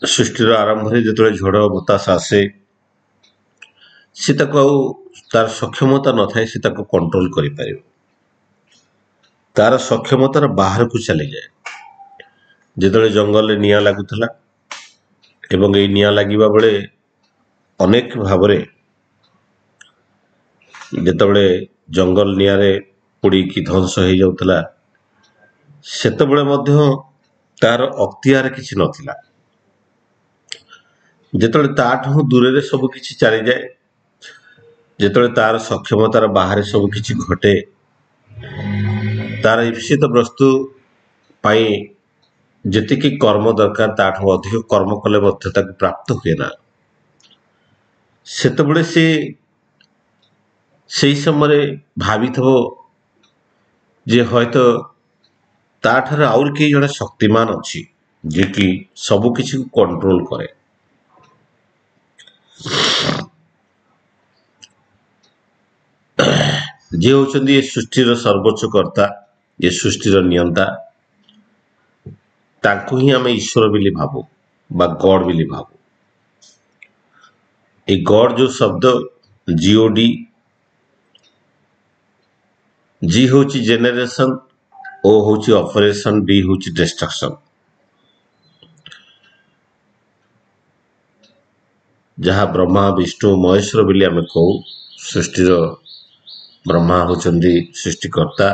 ସୃଷ୍ଟିର ଆରମ୍ଭରେ ଯେତେବେଳେ ଝଡ଼ ବତାସ ଆସେ ସେ ତାକୁ ଆଉ ତାର ସକ୍ଷମତା ନଥାଏ ସେ ତାକୁ କଣ୍ଟ୍ରୋଲ କରିପାରିବ। ତାର ସକ୍ଷମତାର ବାହାରକୁ ଚାଲିଯାଏ। ଯେତେବେଳେ ଜଙ୍ଗଲରେ ନିଆଁ ଲାଗୁଥିଲା ଏବଂ ଏଇ ନିଆଁ ଲାଗିବା ବେଳେ ଅନେକ ଭାବରେ ଯେତେବେଳେ ଜଙ୍ଗଲ ନିଆଁରେ ପୋଡ଼ିକି ଧ୍ୱଂସ ହେଇଯାଉଥିଲା ସେତେବେଳେ ମଧ୍ୟ ତାର ଅକ୍ତିଆର କିଛି ନଥିଲା। ଯେତେବେଳେ ତାଠୁ ଦୂରରେ ସବୁ କିଛି ଚାଲିଯାଏ, ଯେତେବେଳେ ତାର ସକ୍ଷମତାର ବାହାରେ ସବୁ କିଛି ଘଟେ, ତାର ଇପ୍ସିତ ବସ୍ତୁ ପାଇଁ ଯେତିକି କର୍ମ ଦରକାର ତାଠୁ ଅଧିକ କର୍ମ କଲେ ମଧ୍ୟ ତାକୁ ପ୍ରାପ୍ତ ହୁଏ ନା। ସେତେବେଳେ ସେ ସେଇ ସମୟରେ ଭାବିଥିବ ଯେ ହୟତ ତାଠାରେ ଆହୁରି କେହି ଜଣେ ଶକ୍ତିମାନ ଅଛି ଯିଏକି ସବୁ କିଛିକୁ କଣ୍ଟ୍ରୋଲ କରେ। ଯିଏ ହେଉଛନ୍ତି ଏ ସୃଷ୍ଟିର ସର୍ବୋଚ୍ଚ କର୍ତ୍ତା, ଏ ସୃଷ୍ଟିର ନିୟନ୍ତା, ତାଙ୍କୁ ହିଁ ଆମେ ଈଶ୍ୱର ବୋଲି ଭାବୁ ବା ଗଡ ବୋଲି ଭାବୁ। এই গড ଯୋଉ ଶବ୍ଦ ଜିଓଡି, ଜି ହଉଛି ଜେନେରେସନ, ଓ ହଉଛି ଅପରେସନ, ଡି ହଉଛି ଡିଷ୍ଟ୍ରକ୍ସନ। ଯାହା ବ୍ରହ୍ମା ବିଷ୍ଣୁ ମହେଶ୍ୱର ବୋଲି ଆମେ କହୁ। ସୃଷ୍ଟିର ବ୍ରହ୍ମା ହେଉଛନ୍ତି ସୃଷ୍ଟିକର୍ତ୍ତା,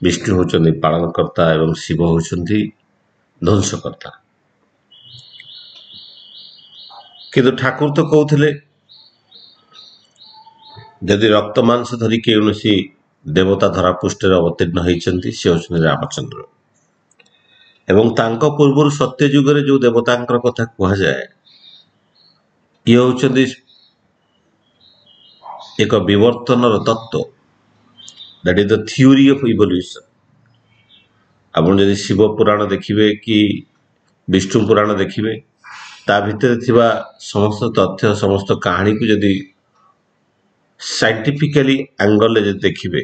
ବିଷ୍ଣୁ ହେଉଛନ୍ତି ପାଳନକର୍ତ୍ତା ଏବଂ ଶିବ ହେଉଛନ୍ତି ଧ୍ୱଂସକର୍ତ୍ତା। କିନ୍ତୁ ଠାକୁର ତ କହୁଥିଲେ ଯଦି ରକ୍ତ ମାଂସ ଧରି କୌଣସି ଦେବତା ଧରାପୃଷ୍ଠରେ ଅବତୀର୍ଣ୍ଣ ହେଇଛନ୍ତି ସେ ହେଉଛନ୍ତି ରାମଚନ୍ଦ୍ର। ଏବଂ ତାଙ୍କ ପୂର୍ବରୁ ସତ୍ୟ ଯୁଗରେ ଯୋଉ ଦେବତାଙ୍କର କଥା କୁହାଯାଏ ଇଏ ହେଉଛନ୍ତି ଏକ ବିବର୍ତ୍ତନର ତତ୍ତ୍ୱ, that is the theory of evolution. ଆପଣ ଯଦି ଶିବ ପୁରାଣ ଦେଖିବେ କି ବିଷ୍ଣୁ ପୁରାଣ ଦେଖିବେ ତା ଭିତରେ ଥିବା ସମସ୍ତ ତଥ୍ୟ ସମସ୍ତ କାହାଣୀକୁ ଯଦି ସାଇଣ୍ଟିଫିକାଲି ଆଙ୍ଗଲରେ ଯଦି ଦେଖିବେ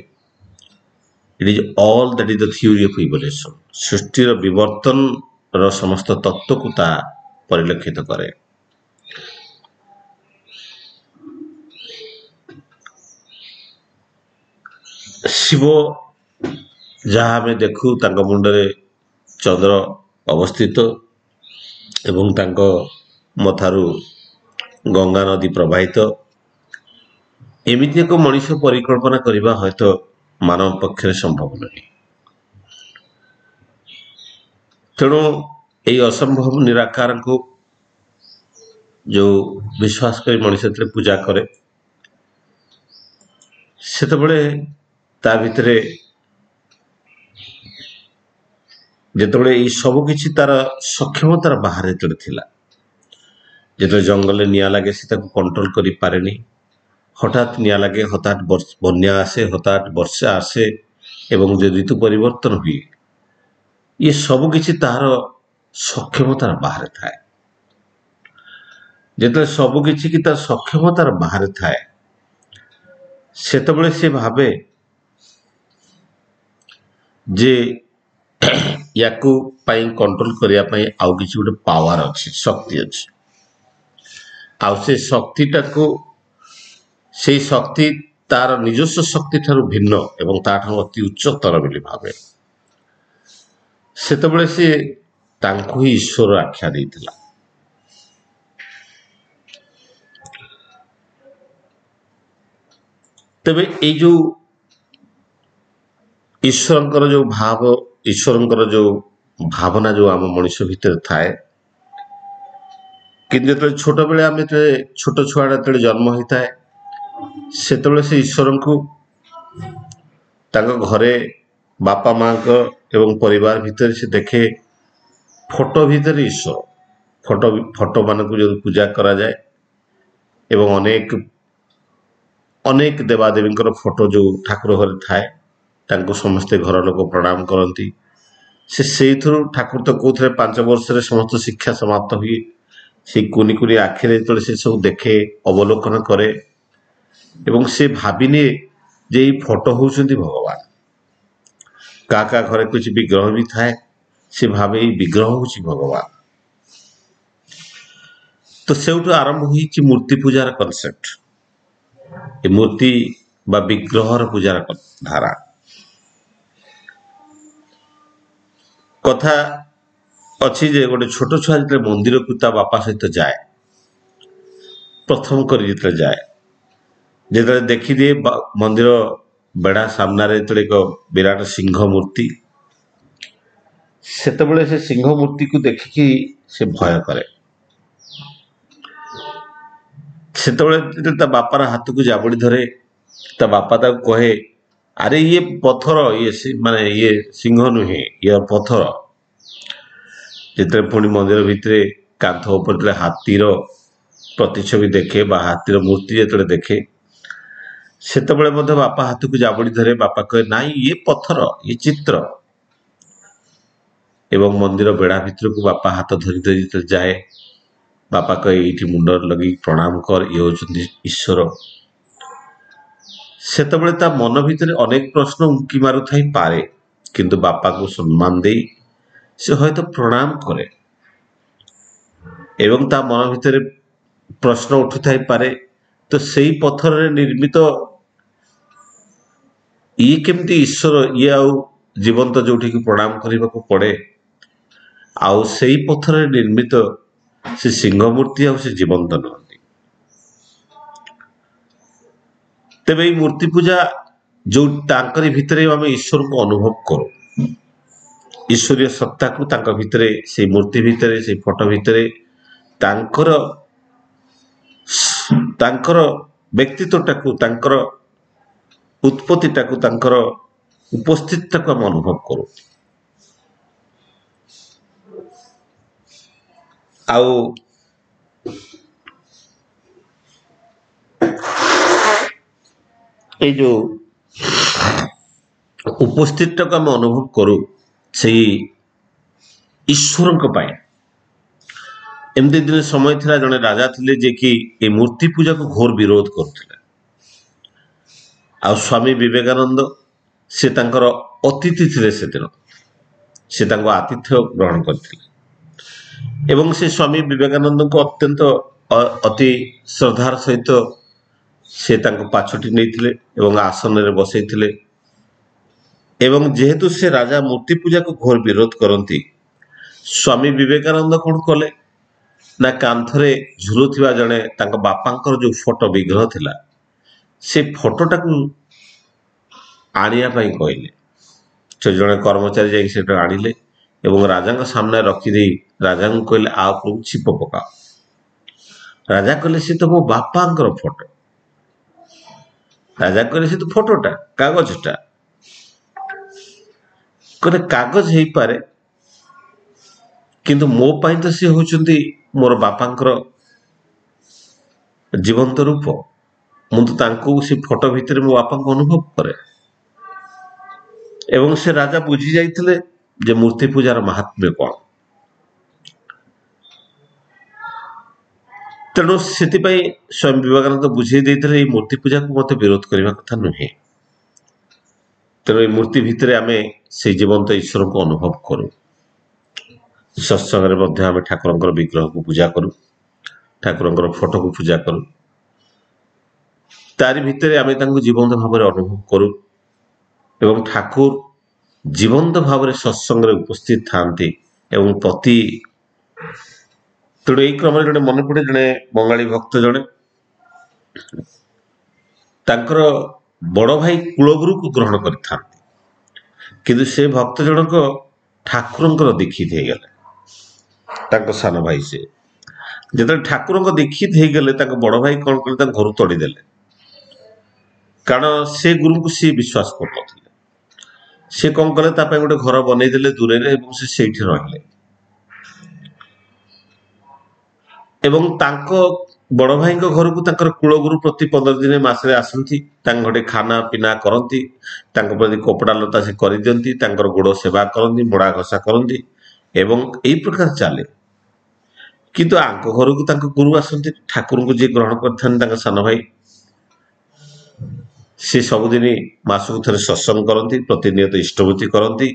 it is all that is the theory of evolution. ସୃଷ୍ଟିର ବିବର୍ତ୍ତନର ସମସ୍ତ ତତ୍ତ୍ୱକୁ ତାହା ପରିଲକ୍ଷିତ କରେ। ଶିବ ଯାହା ଆମେ ଦେଖୁ ତାଙ୍କ ମୁଣ୍ଡରେ ଚନ୍ଦ୍ର ଅବସ୍ଥିତ ଏବଂ ତାଙ୍କ ମଥାରୁ ଗଙ୍ଗା ନଦୀ ପ୍ରବାହିତ। ଏମିତି ଏକ ମଣିଷ ପରିକଳ୍ପନା କରିବା ହୟତ ମାନବ ପକ୍ଷରେ ସମ୍ଭବ ନୁହେଁ। ତେଣୁ ଏହି ଅସମ୍ଭବ ନିରାକାରଙ୍କୁ ଯୋଉ ବିଶ୍ୱାସ କରି ମଣିଷ ଯେତେବେଳେ ପୂଜା କରେ ସେତେବେଳେ ତା ଭିତରେ ଯେତେବେଳେ ଏଇ ସବୁ କିଛି ତାର ସକ୍ଷମତାର ବାହାରେ ଯେତେବେଳେ ଥିଲା, ଯେତେବେଳେ ଜଙ୍ଗଲରେ ନିଆଁ ଲାଗେ ସେ ତାକୁ କଣ୍ଟ୍ରୋଲ କରିପାରେନି, ହଠାତ୍ ନିଆଁ ଲାଗେ, ହଠାତ୍ ବନ୍ୟା ଆସେ, ହଠାତ୍ ବର୍ଷା ଆସେ ଏବଂ ଯେ ଋତୁ ପରିବର୍ତ୍ତନ ହୁଏ ଇଏ ସବୁ କିଛି ତାହାର ସକ୍ଷମତାର ବାହାରେ ଥାଏ। ଯେତେବେଳେ ସବୁ କିଛି କି ତାର ସକ୍ଷମତାର ବାହାରେ ଥାଏ ସେତେବେଳେ ସେ ଭାବେ ଯେ ୟାକୁ ପାଇଁ କଣ୍ଟ୍ରୋଲ କରିବା ପାଇଁ ଆଉ କିଛି ଗୋଟେ ପାୱାର ଅଛି, ଶକ୍ତି ଅଛି। ଆଉ ସେ ଶକ୍ତିଟାକୁ ସେଇ ଶକ୍ତି ତାର ନିଜସ୍ୱ ଶକ୍ତି ଠାରୁ ଭିନ୍ନ ଏବଂ ତାଠାରୁ ଅତି ଉଚ୍ଚତର ବୋଲି ଭାବେ। ସେତେବେଳେ ସେ ତାଙ୍କୁ ହିଁ ଈଶ୍ୱର ଆଖ୍ୟା ଦେଇଥିଲା। ତେବେ ଏଇ ଯୋଉ ଈଶ୍ୱରଙ୍କର ଯୋଉ ଭାବ, ଈଶ୍ୱରଙ୍କର ଯୋଉ ଭାବନା ଯୋଉ ଆମ ମଣିଷ ଭିତରେ ଥାଏ, କିନ୍ତୁ ଯେତେବେଳେ ଛୋଟବେଳେ ଆମେ ଯେତେବେଳେ ଛୋଟ ଛୁଆଟା ଯେତେବେଳେ ଜନ୍ମ ହେଇଥାଏ ସେତେବେଳେ ସେ ଈଶ୍ୱରଙ୍କୁ ତାଙ୍କ ଘରେ ବାପା ମାଙ୍କ ଏବଂ ପରିବାର ଭିତରେ ସେ ଦେଖେ ଫଟୋ ଭିତରେ ଈଶ୍ୱର। ଫଟୋ ମାନଙ୍କୁ ଯଦି ପୂଜା କରାଯାଏ ଏବଂ ଅନେକ ଦେବାଦେବୀଙ୍କର ଫଟୋ ଯୋଉ ଠାକୁର ଘରେ ଥାଏ ତାଙ୍କୁ ସମସ୍ତେ ଘର ଲୋକ ପ୍ରଣାମ କରନ୍ତି। ସେ ସେଇଥିରୁ ଠାକୁର ତ କହୁଥିଲେ 5 ବର୍ଷରେ ସମସ୍ତ ଶିକ୍ଷା ସମାପ୍ତ ହୁଏ। ସେଇ କୁନି କୁନି ଆଖିରେ ଯେତେବେଳେ ସେ ସବୁ ଦେଖେ, ଅବଲୋକନ କରେ ଏବଂ ସେ ଭାବିନିଏ ଯେ ଏଇ ଫଟୋ ହେଉଛନ୍ତି ଭଗବାନ। କାହା କାହା ଘରେ କିଛି ବିଗ୍ରହ ବି ଥାଏ, ସେ ଭାବେ ଏଇ ବିଗ୍ରହ ହେଉଛି ଭଗବାନ। ତ ସେଇଠୁ ଆରମ୍ଭ ହୋଇଛି ମୂର୍ତ୍ତି ପୂଜାର କନସେପ୍ଟ। ଏ ମୂର୍ତ୍ତି ବା ବିଗ୍ରହର ପୂଜାର ଧାରା। କଥା ଅଛି ଯେ ଗୋଟେ ଛୋଟ ଛୁଆ ଯେତେବେଳେ ମନ୍ଦିରକୁ ତା ବାପା ସହିତ ଯାଏ, ପ୍ରଥମ କରି ଯେତେବେଳେ ଯାଏ, ଯେତେବେଳେ ଦେଖିଦିଏ ମନ୍ଦିର ବେଢା ସାମ୍ନାରେ ଯେତେବେଳେ ଏକ ବିରାଟ ସିଂହ ମୂର୍ତ୍ତି, ସେତେବେଳେ ସେ ସିଂହ ମୂର୍ତ୍ତିକୁ ଦେଖିକି ସେ ଭୟ କରେ। ସେତେବେଳେ ଯେତେବେଳେ ତା ବାପାର ହାତକୁ ଜାବୁଡ଼ି ଧରେ, ତା ବାପା ତାକୁ କହେ, ଆରେ ଇଏ ପଥର, ମାନେ ଇଏ ସିଂହ ନୁହେଁ, ଇଏ ପଥର। ଯେତେବେଳେ ପୁଣି ମନ୍ଦିର ଭିତରେ କାନ୍ଥ ଉପରେ ଯେତେବେଳେ ହାତୀର ପ୍ରତିଛବି ଦେଖେ ବା ହାତୀର ମୂର୍ତ୍ତି ଯେତେବେଳେ ଦେଖେ, ସେତେବେଳେ ମଧ୍ୟ ବାପା ହାତକୁ ଜାବୁଡ଼ି ଧରେ, ବାପା କହେ ନାଇଁ ଇଏ ପଥର, ଇଏ ଚିତ୍ର। ଏବଂ ମନ୍ଦିର ବେଢା ଭିତରକୁ ବାପା ହାତ ଧରି ଧରି ଯେତେବେଳେ ଯାଏ, ବାପା କହେ ଏଇଠି ମୁଣ୍ଡରେ ଲଗେଇ ପ୍ରଣାମ କର, ଇଏ ହେଉଛନ୍ତି ଈଶ୍ୱର। ସେତେବେଳେ ତା ମନ ଭିତରେ ଅନେକ ପ୍ରଶ୍ନ ଉଙ୍କି ମାରୁଥାଇପାରେ, କିନ୍ତୁ ବାପାକୁ ସମ୍ମାନ ଦେଇ ସେ ହୟତ ପ୍ରଣାମ କରେ। ଏବଂ ତା ମନ ଭିତରେ ପ୍ରଶ୍ନ ଉଠୁଥାଇପାରେ, ତ ସେଇ ପଥରରେ ନିର୍ମିତ ଇଏ କେମିତି ଈଶ୍ୱର? ଇଏ ଆଉ ଜୀବନ୍ତ ଯୋଉଠିକି ପ୍ରଣାମ କରିବାକୁ ପଡେ, ଆଉ ସେଇ ପଥରରେ ନିର୍ମିତ ସେ ସିଂହ ମୂର୍ତ୍ତି ଆଉ ସେ ଜୀବନ୍ତ ନୁହନ୍ତି। ତେବେ ଏଇ ମୂର୍ତ୍ତି ପୂଜା ଯୋଉ ତାଙ୍କରି ଭିତରେ ଆମେ ଈଶ୍ୱରଙ୍କୁ ଅନୁଭବ କରୁ, ଈଶ୍ୱରୀୟ ସତ୍ତାକୁ ତାଙ୍କ ଭିତରେ, ସେଇ ମୂର୍ତ୍ତି ଭିତରେ, ସେଇ ଫଟୋ ଭିତରେ ତାଙ୍କର ବ୍ୟକ୍ତିତ୍ୱଟାକୁ, ତାଙ୍କର ଉତ୍ପତ୍ତିଟାକୁ, ତାଙ୍କର ଉପସ୍ଥିତିଟାକୁ ଆମେ ଅନୁଭବ କରୁ। ଆଉ ଏଇ ଯୋଉ ଉପସ୍ଥିତିଟାକୁ ଆମେ ଅନୁଭବ କରୁ ସେଇ ଈଶ୍ୱରଙ୍କ ପାଇଁ। ଏମିତି ଦିନ ସମୟ ଥିଲା, ଜଣେ ରାଜା ଥିଲେ ଯେ କି ଏ ମୂର୍ତ୍ତି ପୂଜାକୁ ଘୋର ବିରୋଧ କରୁଥିଲେ। ଆଉ ସ୍ୱାମୀ ବିବେକାନନ୍ଦ ସେ ତାଙ୍କର ଅତିଥି ଥିଲେ। ସେଦିନ ସେ ତାଙ୍କ ଆତିଥ୍ୟ ଗ୍ରହଣ କରିଥିଲେ ଏବଂ ସେ ସ୍ୱାମୀ ବିବେକାନନ୍ଦଙ୍କୁ ଅତ୍ୟନ୍ତ ଅତି ଶ୍ରଦ୍ଧାର ସହିତ ସେ ତାଙ୍କୁ ପାଛୋଟି ନେଇଥିଲେ ଏବଂ ଆସନରେ ବସେଇଥିଲେ। ଏବଂ ଯେହେତୁ ସେ ରାଜା ମୂର୍ତ୍ତି ପୂଜାକୁ ଘୋର ବିରୋଧ କରନ୍ତି, ସ୍ୱାମୀ ବିବେକାନନ୍ଦ କଣ କଲେ ନା, କାନ୍ଥରେ ଝୁଲୁଥିବା ଜଣେ ତାଙ୍କ ବାପାଙ୍କର ଯୋଉ ଫଟୋ ବିଗ୍ରହ ଥିଲା, ସେ ଫଟୋଟାକୁ ଆଣିବା ପାଇଁ କହିଲେ। ସେ ଜଣେ କର୍ମଚାରୀ ଯାଇକି ସେଟା ଆଣିଲେ ଏବଂ ରାଜାଙ୍କ ସାମ୍ନାରେ ରଖିଦେଇ ରାଜାଙ୍କୁ କହିଲେ, ଆ ଉପରକୁ ଛିପ ପକାଅ। ରାଜା କହିଲେ, ସେ ତ ମୋ ବାପାଙ୍କର ଫଟୋ। ରାଜା କହିଲେ, ସେ ତ ଫଟୋଟା, କାଗଜଟା। କହିଲେ, କାଗଜ ହେଇପାରେ, କିନ୍ତୁ ମୋ ପାଇଁ ତ ସେ ହଉଛନ୍ତି ମୋର ବାପାଙ୍କର ଜୀବନ୍ତ ରୂପ। ମୁଁ ତ ତାଙ୍କୁ ସେ ଫଟୋ ଭିତରେ ମୋ ବାପାଙ୍କୁ ଅନୁଭବ କରେ। ଏବଂ ସେ ରାଜା ବୁଝି ଯାଇଥିଲେ ଯେ ମୂର୍ତ୍ତି ପୂଜାର ମାହାତ୍ମ୍ୟ କଣ। ତେଣୁ ସେଥିପାଇଁ ସ୍ୱାମୀ ବିବେକାନନ୍ଦ ବୁଝେଇ ଦେଇଥିଲେ ଏଇ ମୂର୍ତ୍ତି ପୂଜାକୁ ମୋତେ ବିରୋଧ କରିବା କଥା ନୁହେଁ। ତେଣୁ ଏଇ ମୂର୍ତ୍ତି ଭିତରେ ଆମେ ସେଇ ଜୀବନ୍ତ ଈଶ୍ୱରଙ୍କୁ ଅନୁଭବ କରୁ। ସତ୍ସଙ୍ଗରେ ମଧ୍ୟ ଆମେ ଠାକୁରଙ୍କର ବିଗ୍ରହକୁ ପୂଜା କରୁ, ଠାକୁରଙ୍କର ଫଟୋକୁ ପୂଜା କରୁ। ତାରି ଭିତରେ ଆମେ ତାଙ୍କୁ ଜୀବନ୍ତ ଭାବରେ ଅନୁଭବ କରୁ ଏବଂ ଠାକୁର ଜୀବନ୍ତ ଭାବରେ ସତ୍ସଙ୍ଗରେ ଉପସ୍ଥିତ ଥାନ୍ତି। ଏବଂ ତେଣୁ ଏଇ କ୍ରମରେ ଜଣେ ମନେ ପଡେ, ଜଣେ ବଙ୍ଗାଳୀ ଭକ୍ତ ଜଣେ ତାଙ୍କର ବଡ ଭାଇ କୁଳଗୁରୁକୁ ଗ୍ରହଣ କରିଥାନ୍ତି, କିନ୍ତୁ ସେ ଭକ୍ତ ଜଣକ ଠାକୁରଙ୍କର ଦୀକ୍ଷିତ ହେଇଗଲେ। ତାଙ୍କ ସାନ ଭାଇ ସେ ଯେତେବେଳେ ଠାକୁରଙ୍କ ଦୀକ୍ଷିତ ହେଇଗଲେ, ତାଙ୍କ ବଡ ଭାଇ କଣ କଲେ, ତାଙ୍କ ଘରୁ ତଡ଼ିଦେଲେ। କାରଣ ସେ ଗୁରୁଙ୍କୁ ସିଏ ବିଶ୍ୱାସ କରୁନଥିଲେ। ସେ କଣ କଲେ, ତା ପାଇଁ ଗୋଟେ ଘର ବନେଇଦେଲେ ଦୂରରେ ଏବଂ ସେ ସେଇଠି ରହିଲେ। ଏବଂ ତାଙ୍କ ବଡ ଭାଇଙ୍କ ଘରକୁ ତାଙ୍କର କୁଳଗୁରୁ ପ୍ରତି 15 ଦିନ ମାସରେ ଆସନ୍ତି, ତାଙ୍କ ଘରେ ଖାନା ପିନା କରନ୍ତି, ତାଙ୍କ ପ୍ରତି କପଡା ଲତା ସେ କରିଦିଅନ୍ତି, ତାଙ୍କର ଗୋଡ ସେବା କରନ୍ତି, ମୋଡା ଘଷା କରନ୍ତି ଏବଂ ଏଇ ପ୍ରକାର ଚାଲେ। କିନ୍ତୁ ଆଙ୍କ ଘରକୁ ତାଙ୍କ ଗୁରୁ ଆସନ୍ତି, ଠାକୁରଙ୍କୁ ଯିଏ ଗ୍ରହଣ କରିଥାନ୍ତି ତାଙ୍କ ସାନ ଭାଇ, ସେ ସବୁଦିନ ମାସକୁ ଥରେ ସତ୍ସଙ୍ଗ କରନ୍ତି, ପ୍ରତିନିୟତ ଇଷ୍ଟଭୂତି କରନ୍ତି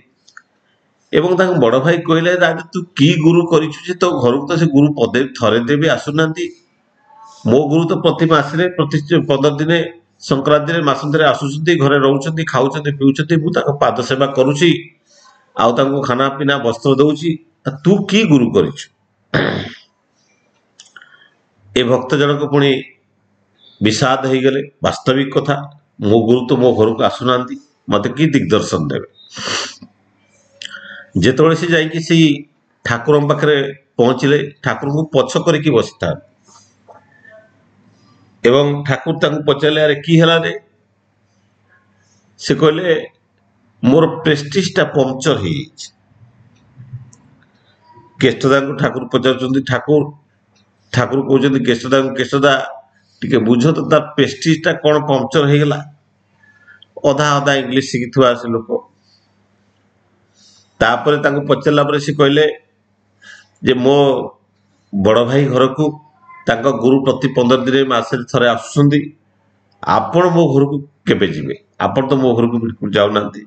ଏବଂ ତାଙ୍କ ବଡ଼ ଭାଇ କହିଲେ, ରାଜା ତୁ କି ଗୁରୁ କରିଛୁ ଯେ ତୋ ଘରକୁ ତ ସେ ଗୁରୁ ପଦେ ଥରେ ଦେବି ଆସୁନାହାନ୍ତି। ମୋ ଗୁରୁ ତ ପ୍ରତି ମାସରେ ପ୍ରତି 15 ଦିନେ ସଂକ୍ରାନ୍ତିରେ ମାସନ୍ତରେ ଆସୁଛନ୍ତି, ଘରେ ରହୁଛନ୍ତି, ଖାଉଛନ୍ତି, ପିଉଛନ୍ତି, ମୁଁ ତାଙ୍କ ପାଦ ସେବା କରୁଛି, ଆଉ ତାଙ୍କୁ ଖାନା ପିନା ବସ୍ତ୍ର ଦଉଛି। ତୁ କି ଗୁରୁ କରିଛୁ? ଏ ଭକ୍ତ ଜଣକ ପୁଣି ବିଷାଦ ହେଇଗଲେ। ବାସ୍ତବିକ କଥା, ମୋ ଗୁରୁ ତ ମୋ ଘରକୁ ଆସୁନାହାନ୍ତି, ମତେ କି ଦିଗ୍ଦର୍ଶନ ଦେବେ? ଯେତେବେଳେ ସେ ଯାଇକି ସେଇ ଠାକୁରଙ୍କ ପାଖରେ ପହଞ୍ଚିଲେ, ଠାକୁରଙ୍କୁ ପଛ କରିକି ବସିଥାନ୍ତି ଏବଂ ଠାକୁର ତାଙ୍କୁ ପଚାରିଲେ, ଆରେ କି ହେଲା ରେ? ସେ କହିଲେ, ମୋର ପ୍ରେଷ୍ଟିଜଟା ପମ୍ପଚର ହେଇଯାଇଛି। କେଷ୍ଟଦାଙ୍କୁ ଠାକୁର ପଚାରୁଛନ୍ତି, ଠାକୁର କହୁଛନ୍ତି କେଷ୍ଟଦାଙ୍କୁ, କେଷ୍ଟଦା ଟିକେ ବୁଝ ତ ତା ପ୍ରେଷ୍ଟିଜଟା କ'ଣ ପମ୍ପଚର ହେଇଗଲା? ଅଧା ଅଧା ଇଂଲିଶ ଶିଖିଥିବା ସେ ଲୋକ। ତାପରେ ତାଙ୍କୁ ପଚାରିଲା ପରେ ସେ କହିଲେ ଯେ ମୋ ବଡ଼ ଭାଇ ଘରକୁ ତାଙ୍କ ଗୁରୁ ପ୍ରତି 15 ଦିନେ ମାସରେ ଥରେ ଆସୁଛନ୍ତି, ଆପଣ ମୋ ଘରକୁ କେବେ ଯିବେ? ଆପଣ ତ ମୋ ଘରକୁ ବିଲକୁଲ ଯାଉନାହାନ୍ତି,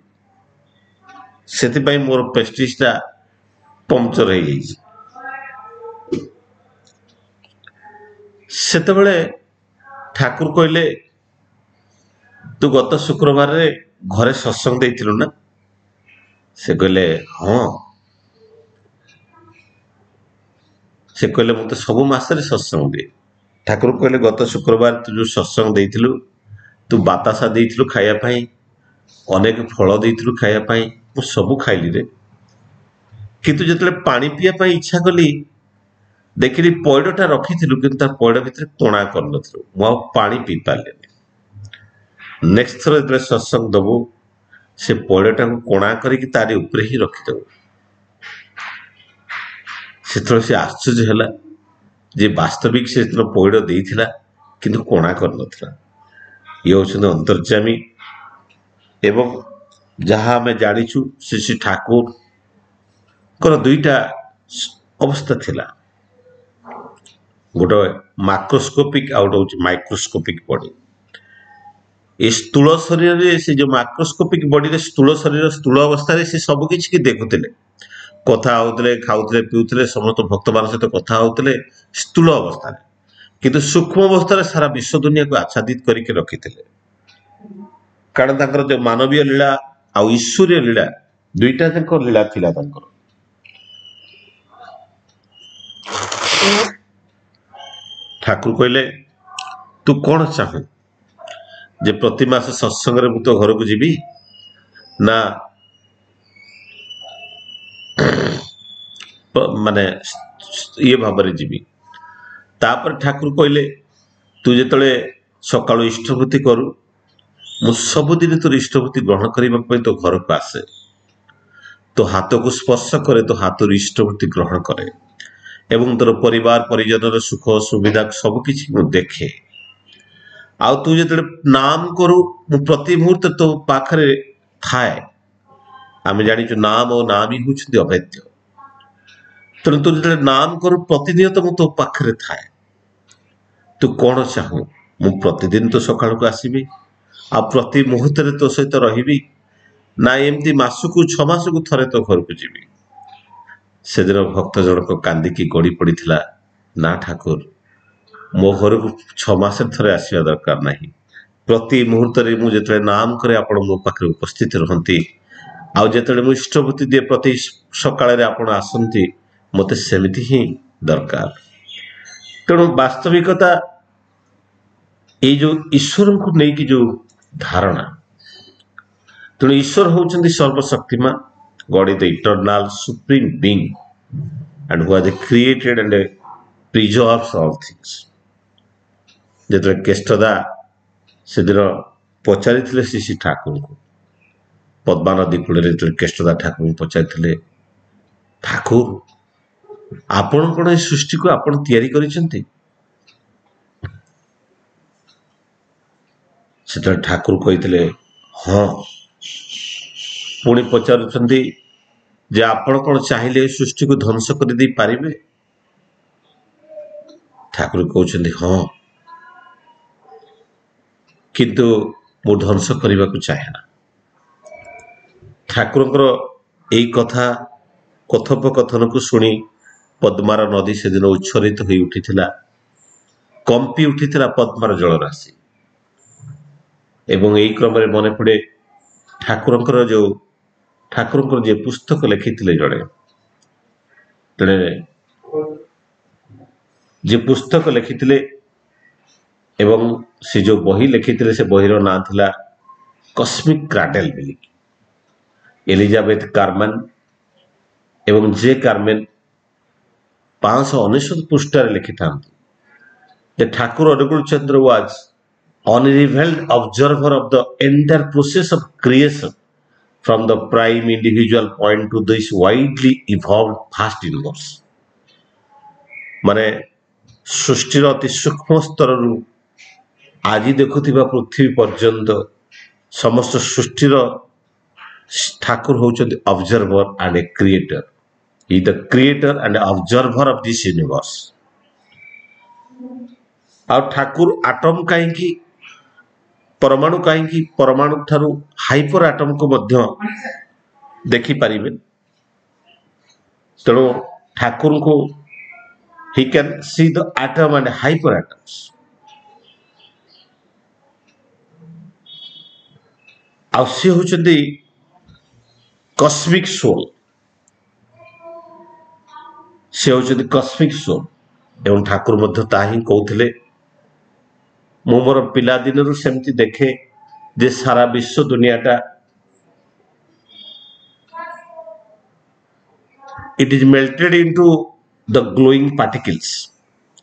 ସେଥିପାଇଁ ମୋର ପ୍ରେଷ୍ଟିଜଟା ପମ୍ପଚର ହେଇଯାଇଛି। ସେତେବେଳେ ଠାକୁର କହିଲେ, ତୁ ଗତ ଶୁକ୍ରବାରରେ ଘରେ ସତ୍ସଙ୍ଗ ଦେଇଥିଲୁ ନା? ସେ କହିଲେ, ହଁ। ସେ କହିଲେ, ମୁଁ ତ ସବୁ ମାସରେ ସତ୍ସଙ୍ଗ ଦିଏ। ଠାକୁର କହିଲେ, ଗତ ଶୁକ୍ରବାର ତୁ ଯୋଉ ସତ୍ସଙ୍ଗ ଦେଇଥିଲୁ, ତୁ ବାତାସା ଦେଇଥିଲୁ ଖାଇବା ପାଇଁ, ଅନେକ ଫଳ ଦେଇଥିଲୁ ଖାଇବା ପାଇଁ, ମୁଁ ସବୁ ଖାଇଲି ରେ। କିନ୍ତୁ ଯେତେବେଳେ ପାଣି ପିଇବା ପାଇଁ ଇଚ୍ଛା କଲି, ଦେଖିଲି ପଇଡ଼ଟା ରଖିଥିଲୁ, କିନ୍ତୁ ତା ପଇଡ଼ ଭିତରେ କଣା କରିନଥିଲୁ, ମୁଁ ଆଉ ପାଣି ପିଇ ପାରିଲିନି। ନେକ୍ସଟ ଥର ଯେତେବେଳେ ସତ୍ସଙ୍ଗ ଦବୁ, ସେ ପଇଡ଼ଟାକୁ କଣା କରିକି ତାରି ଉପରେ ହିଁ ରଖିଦେବୁ। ସେତେବେଳେ ସେ ଆଶ୍ଚର୍ଯ୍ୟ ହେଲା ଯେ ବାସ୍ତବିକ ସେ ଯେତେବେଳେ ପଇଡ଼ ଦେଇଥିଲା, କିନ୍ତୁ କଣା କରିନଥିଲା। ଇଏ ହେଉଛନ୍ତି ଅନ୍ତର୍ଯ୍ୟାମୀ। ଏବଂ ଯାହା ଆମେ ଜାଣିଛୁ, ଶ୍ରୀ ଠାକୁରଙ୍କର ଦୁଇଟା ଅବସ୍ଥା ଥିଲା, ଗୋଟେ ମାକ୍ରୋସ୍କୋପିକ ଆଉ ଗୋଟେ ହଉଛି ମାଇକ୍ରୋସ୍କୋପିକ ବଡି। ଏ ସ୍ଥୂଳ ଶରୀରରେ, ସେ ଯୋଉ ମାକ୍ରୋସ୍କୋପିକ ବଡିରେ ସ୍ଥୂଳ ଶରୀର, ସ୍ଥୂଳ ଅବସ୍ଥାରେ ସେ ସବୁ କିଛି କି ଦେଖୁଥିଲେ, କଥା ହଉଥିଲେ, ଖାଉଥିଲେ, ପିଉଥିଲେ, ସମସ୍ତ ଭକ୍ତମାନଙ୍କ ସହିତ କଥା ହଉଥିଲେ ସ୍ଥୂଳ ଅବସ୍ଥାରେ। କିନ୍ତୁ ସୂକ୍ଷ୍ମ ଅବସ୍ଥାରେ ସାରା ବିଶ୍ୱ ଦୁନିଆକୁ ଆଚ୍ଛାଦିତ କରିକି ରଖିଥିଲେ। କାରଣ ତାଙ୍କର ଯୋଉ ମାନବୀୟ ଲୀଳା ଆଉ ଈଶ୍ୱରୀୟ ଲୀଳା, ଦୁଇଟା ଯାକ ଲୀଳା ଥିଲା ତାଙ୍କର। ଠାକୁର କହିଲେ, ତୁ କ'ଣ ଚାହୁଁ ଯେ ପ୍ରତି ମାସ ସତ୍ସଙ୍ଗରେ ମୁଁ ତୋ ଘରକୁ ଯିବି, ନା ମାନେ ଇଏ ଭାବରେ ଯିବି? ତାପରେ ଠାକୁର କହିଲେ, ତୁ ଯେତେବେଳେ ସକାଳୁ ଇଷ୍ଟଭୂତି କରୁ, ମୁଁ ସବୁଦିନ ତୋର ଇଷ୍ଟଭୂତି ଗ୍ରହଣ କରିବା ପାଇଁ ତୋ ଘରକୁ ଆସେ, ତୋ ହାତକୁ ସ୍ପର୍ଶ କରେ, ତୋ ହାତରୁ ଇଷ୍ଟଭୂତି ଗ୍ରହଣ କରେ, ଏବଂ ତୋର ପରିବାର ପରିଜନର ସୁଖ ସୁବିଧା ସବୁକିଛି ମୁଁ ଦେଖେ। ଆଉ ତୁ ଯେତେବେଳେ ନାମ କରୁ, ମୁଁ ପ୍ରତି ମୁହୂର୍ତ୍ତ ତୋ ପାଖରେ ଥାଏ। ଆମେ ଜାଣିଛୁ ନାମ ଓ ନାମ ହିଁ ହେଉଛନ୍ତି ଅଭେଦ୍ୟ। ତେଣୁ ତୁ ଯେତେବେଳେ ନାମ କରୁ, ପ୍ରତିନିୟତ ମୁଁ ତୋ ପାଖରେ ଥାଏ। ତୁ କ'ଣ ଚାହୁଁ? ମୁଁ ପ୍ରତିଦିନ ତୋ ସକାଳକୁ ଆସିବି, ଆଉ ପ୍ରତି ମୁହୂର୍ତ୍ତରେ ତୋ ସହିତ ରହିବି, ନା ଏମିତି ମାସକୁ 6 ମାସକୁ ଥରେ ତୋ ଘରକୁ ଯିବି? ସେଦିନ ଭକ୍ତ ଜଣକ କାନ୍ଦିକି ଗଡ଼ି ପଡ଼ିଥିଲା, ନା ଠାକୁର, ମୋ ଘରକୁ 6 ମାସରେ ଥରେ ଆସିବା ଦରକାର ନାହିଁ। ପ୍ରତି ମୁହୂର୍ତ୍ତରେ ମୁଁ ଯେତେବେଳେ ନାମ କରେ, ଆପଣ ମୋ ପାଖରେ ଉପସ୍ଥିତ ରୁହନ୍ତି, ଆଉ ଯେତେବେଳେ ମୁଁ ଇଷ୍ଟଭୂତି ଦିଏ, ପ୍ରତି ସକାଳରେ ଆପଣ ଆସନ୍ତି, ମୋତେ ସେମିତି ହିଁ ଦରକାର। ତେଣୁ ବାସ୍ତବିକତା, ଏଇ ଯୋଉ ଈଶ୍ୱରଙ୍କୁ ନେଇକି ଯୋଉ ଧାରଣା, ତେଣୁ ଈଶ୍ୱର ହେଉଛନ୍ତି ସର୍ବଶକ୍ତିମାନ, God is the eternal supreme being and who has created and preserves all things. ଯେତେବେଳେ କେଷ୍ଟଦା ସେଦିନ ପଚାରିଥିଲେ ଶ୍ରୀ ଠାକୁରଙ୍କୁ, ପଦ୍ମା ନଦୀ କୂଳରେ ଯେତେବେଳେ କେଷ୍ଟଦା ଠାକୁରଙ୍କୁ ପଚାରିଥିଲେ, ଠାକୁର ଆପଣ କ'ଣ ଏ ସୃଷ୍ଟିକୁ ଆପଣ ତିଆରି କରିଛନ୍ତି? ସେତେବେଳେ ଠାକୁର କହିଥିଲେ, ହଁ। ପୁଣି ପଚାରୁଛନ୍ତି ଯେ ଆପଣ କ'ଣ ଚାହିଁଲେ ଏ ସୃଷ୍ଟିକୁ ଧ୍ୱଂସ କରିଦେଇ ପାରିବେ? ଠାକୁର କହୁଛନ୍ତି, ହଁ, କିନ୍ତୁ ମୁଁ ଧ୍ୱଂସ କରିବାକୁ ଚାହେଁ ନା। ଠାକୁରଙ୍କର ଏଇ କଥା কথୋପକଥନକୁ ଶୁଣି ପଦ୍ମାର ନଦୀ ସେଦିନ ଉଚ୍ଛରିତ ହୋଇ ଉଠିଥିଲା, କମ୍ପି ଉଠିଥିଲା ପଦ୍ମାର ଜଳରାଶି। ଏବଂ ଏହି କ୍ରମରେ ମନେ ପଡ଼େ ଠାକୁରଙ୍କର ଯିଏ ପୁସ୍ତକ ଲେଖିଥିଲେ ଜଣେ ଯିଏ ପୁସ୍ତକ ଲେଖିଥିଲେ ଏବଂ ସେ ଯେଉଁ ବହି ଲେଖିଥିଲେ ସେ ବହିର ନାଁ ଥିଲା କସ୍ମିକ୍ କ୍ରାଡେଲ ବୋଲି। ଏଲିଜାବେଥ କାର୍ମାନ ଏବଂ ଜେ କାର୍ମେନ 599 ପୃଷ୍ଠାରେ ଲେଖିଥାନ୍ତି ଯେ ଠାକୁର ଅନୁକୂଳ ଚନ୍ଦ୍ର was unrivaled observer of the entire process of creation from the prime individual point to this widely evolved vast universe। ମାନେ ସୃଷ୍ଟିର ଅତି ସୂକ୍ଷ୍ମ ସ୍ତରରୁ ଆଜି ଦେଖୁଥିବା ପୃଥିବୀ ପର୍ଯ୍ୟନ୍ତ ସମସ୍ତ ସୃଷ୍ଟିର ଠାକୁର ହେଉଛନ୍ତି observer and A creator. Hi the creator and observer of this universe. ଆଉ ଠାକୁର ଆଟମ କାହିଁକି, ପରମାଣୁ କାହିଁକି, ପରମାଣୁ ଠାରୁ ହାଇପର ଆଟମକୁ ମଧ୍ୟ ଦେଖିପାରିବେ। ତେଣୁ ଠାକୁରଙ୍କୁ he can see the atom and hyper atoms। ଆଉ ସେ ହେଉଛନ୍ତି କସ୍ମିକ ସୋଲ, ସେ ହେଉଛନ୍ତି କସ୍ମିକ ସୋଲ। ଏବଂ ଠାକୁର ମଧ୍ୟ ତାହା ହିଁ କହୁଥିଲେ, ମୁଁ ମୋର ପିଲାଦିନରୁ ସେମିତି ଦେଖେ ଯେ ସାରା ବିଶ୍ୱ ଦୁନିଆଟା it is melted into the glowing particles।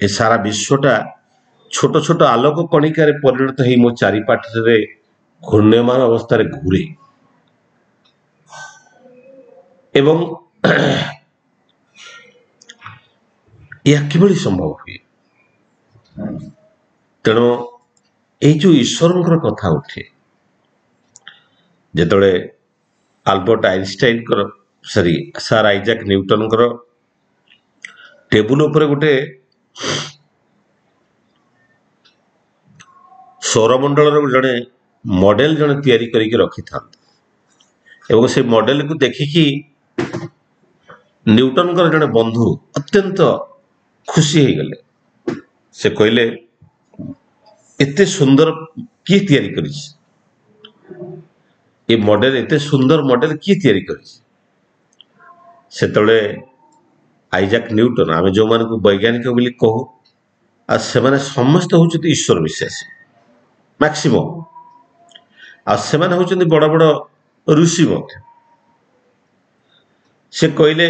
ଏ ସାରା ବିଶ୍ୱଟା ଛୋଟ ଛୋଟ ଆଲୋକ କଣିକାରେ ପରିଣତ ହେଇ ମୋ ଚାରିପାଖରେ ଘୂର୍ଣ୍ଣୟମାନ ଅବସ୍ଥାରେ ଘୁରେ। ଏବଂ ଏହା କିଭଳି ସମ୍ଭବ ହୁଏ? ତେଣୁ ଏଇ ଯୋଉ ଈଶ୍ୱରଙ୍କର କଥା ଉଠେ, ଯେତେବେଳେ ଆଲବର୍ଟ ଆଇନଷ୍ଟାଇନଙ୍କର ସାର୍ ଆଇଜାକ୍ ନ୍ୟୁଟନଙ୍କର ଟେବୁଲ ଉପରେ ଗୋଟେ ସୌରମଣ୍ଡଳର ଜଣେ ମଡେଲ ତିଆରି କରିକି ରଖିଥାନ୍ତି ଏବଂ ସେ ମଡେଲକୁ ଦେଖିକି ନ୍ୟୁଟନଙ୍କର ଜଣେ ବନ୍ଧୁ ଅତ୍ୟନ୍ତ ଖୁସି ହେଇଗଲେ। ସେ କହିଲେ, ଏତେ ସୁନ୍ଦର କିଏ ତିଆରି କରିଛି? ଏ ମଡେଲ, ଏତେ ସୁନ୍ଦର ମଡେଲ କିଏ ତିଆରି କରିଛି? ସେତେବେଳେ ଆଇଜାକ୍ ନ୍ୟୁଟନ, ଆମେ ଯେଉଁମାନଙ୍କୁ ବୈଜ୍ଞାନିକ ବୋଲି କହୁ, ଆଉ ସେମାନେ ସମସ୍ତେ ହେଉଛନ୍ତି ଈଶ୍ୱର ବିଶ୍ୱାସୀ ମ୍ୟାକ୍ସିମମ୍। ଆଉ ସେମାନେ ହେଉଛନ୍ତି ବଡ଼ ବଡ଼ ଋଷି ମଧ୍ୟ। ସେ କହିଲେ,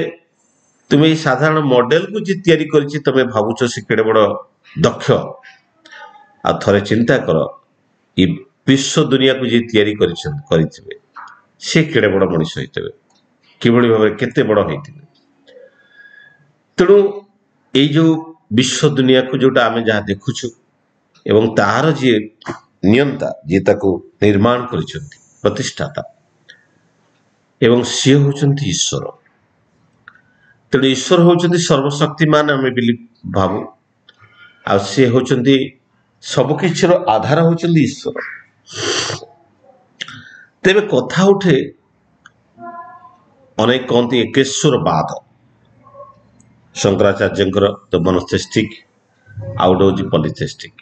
ତୁମେ ଏଇ ସାଧାରଣ ମଡେଲକୁ ଯିଏ ତିଆରି କରିଛି ତମେ ଭାବୁଛ ସେ କେଡ଼େ ବଡ଼ ଦକ୍ଷ, ଆଉ ଥରେ ଚିନ୍ତା କର ଏ ବିଶ୍ୱ ଦୁନିଆକୁ ଯିଏ ତିଆରି କରିଥିବେ ସେ କେଡ଼େ ବଡ଼ ମଣିଷ ହେଇଥିବେ, କିଭଳି ଭାବରେ କେତେ ବଡ଼ ହେଇଥିବେ। ତେଣୁ ଏଇ ଯୋଉ ବିଶ୍ୱ ଦୁନିଆକୁ ଯୋଉଟା ଆମେ ଯାହା ଦେଖୁଛୁ ଏବଂ ତାହାର ଯିଏ ନିୟନ୍ତା, ଯିଏ ତାକୁ ନିର୍ମାଣ କରିଛନ୍ତି, ପ୍ରତିଷ୍ଠାତା, ଏବଂ ସିଏ ହେଉଛନ୍ତି ଈଶ୍ୱର। ତେଣୁ ଈଶ୍ୱର ହେଉଛନ୍ତି ସର୍ବଶକ୍ତିମାନ ଆମେ ବୋଲି ଭାବୁ, ଆଉ ସିଏ ହେଉଛନ୍ତି ସବୁକିଛିର ଆଧାର ହେଉଛନ୍ତି ଈଶ୍ୱର। ତେବେ କଥା ଉଠେ, ଅନେକ କହନ୍ତି ଏକେଶ୍ୱର ବାଦ। ଶଙ୍କରାଚାର୍ଯ୍ୟଙ୍କର ଦ ମନୋଥେଷ୍ଟିକ, ଆଉ ଗୋଟେ ହେଉଛି ପଲିଥେଷ୍ଟିକ।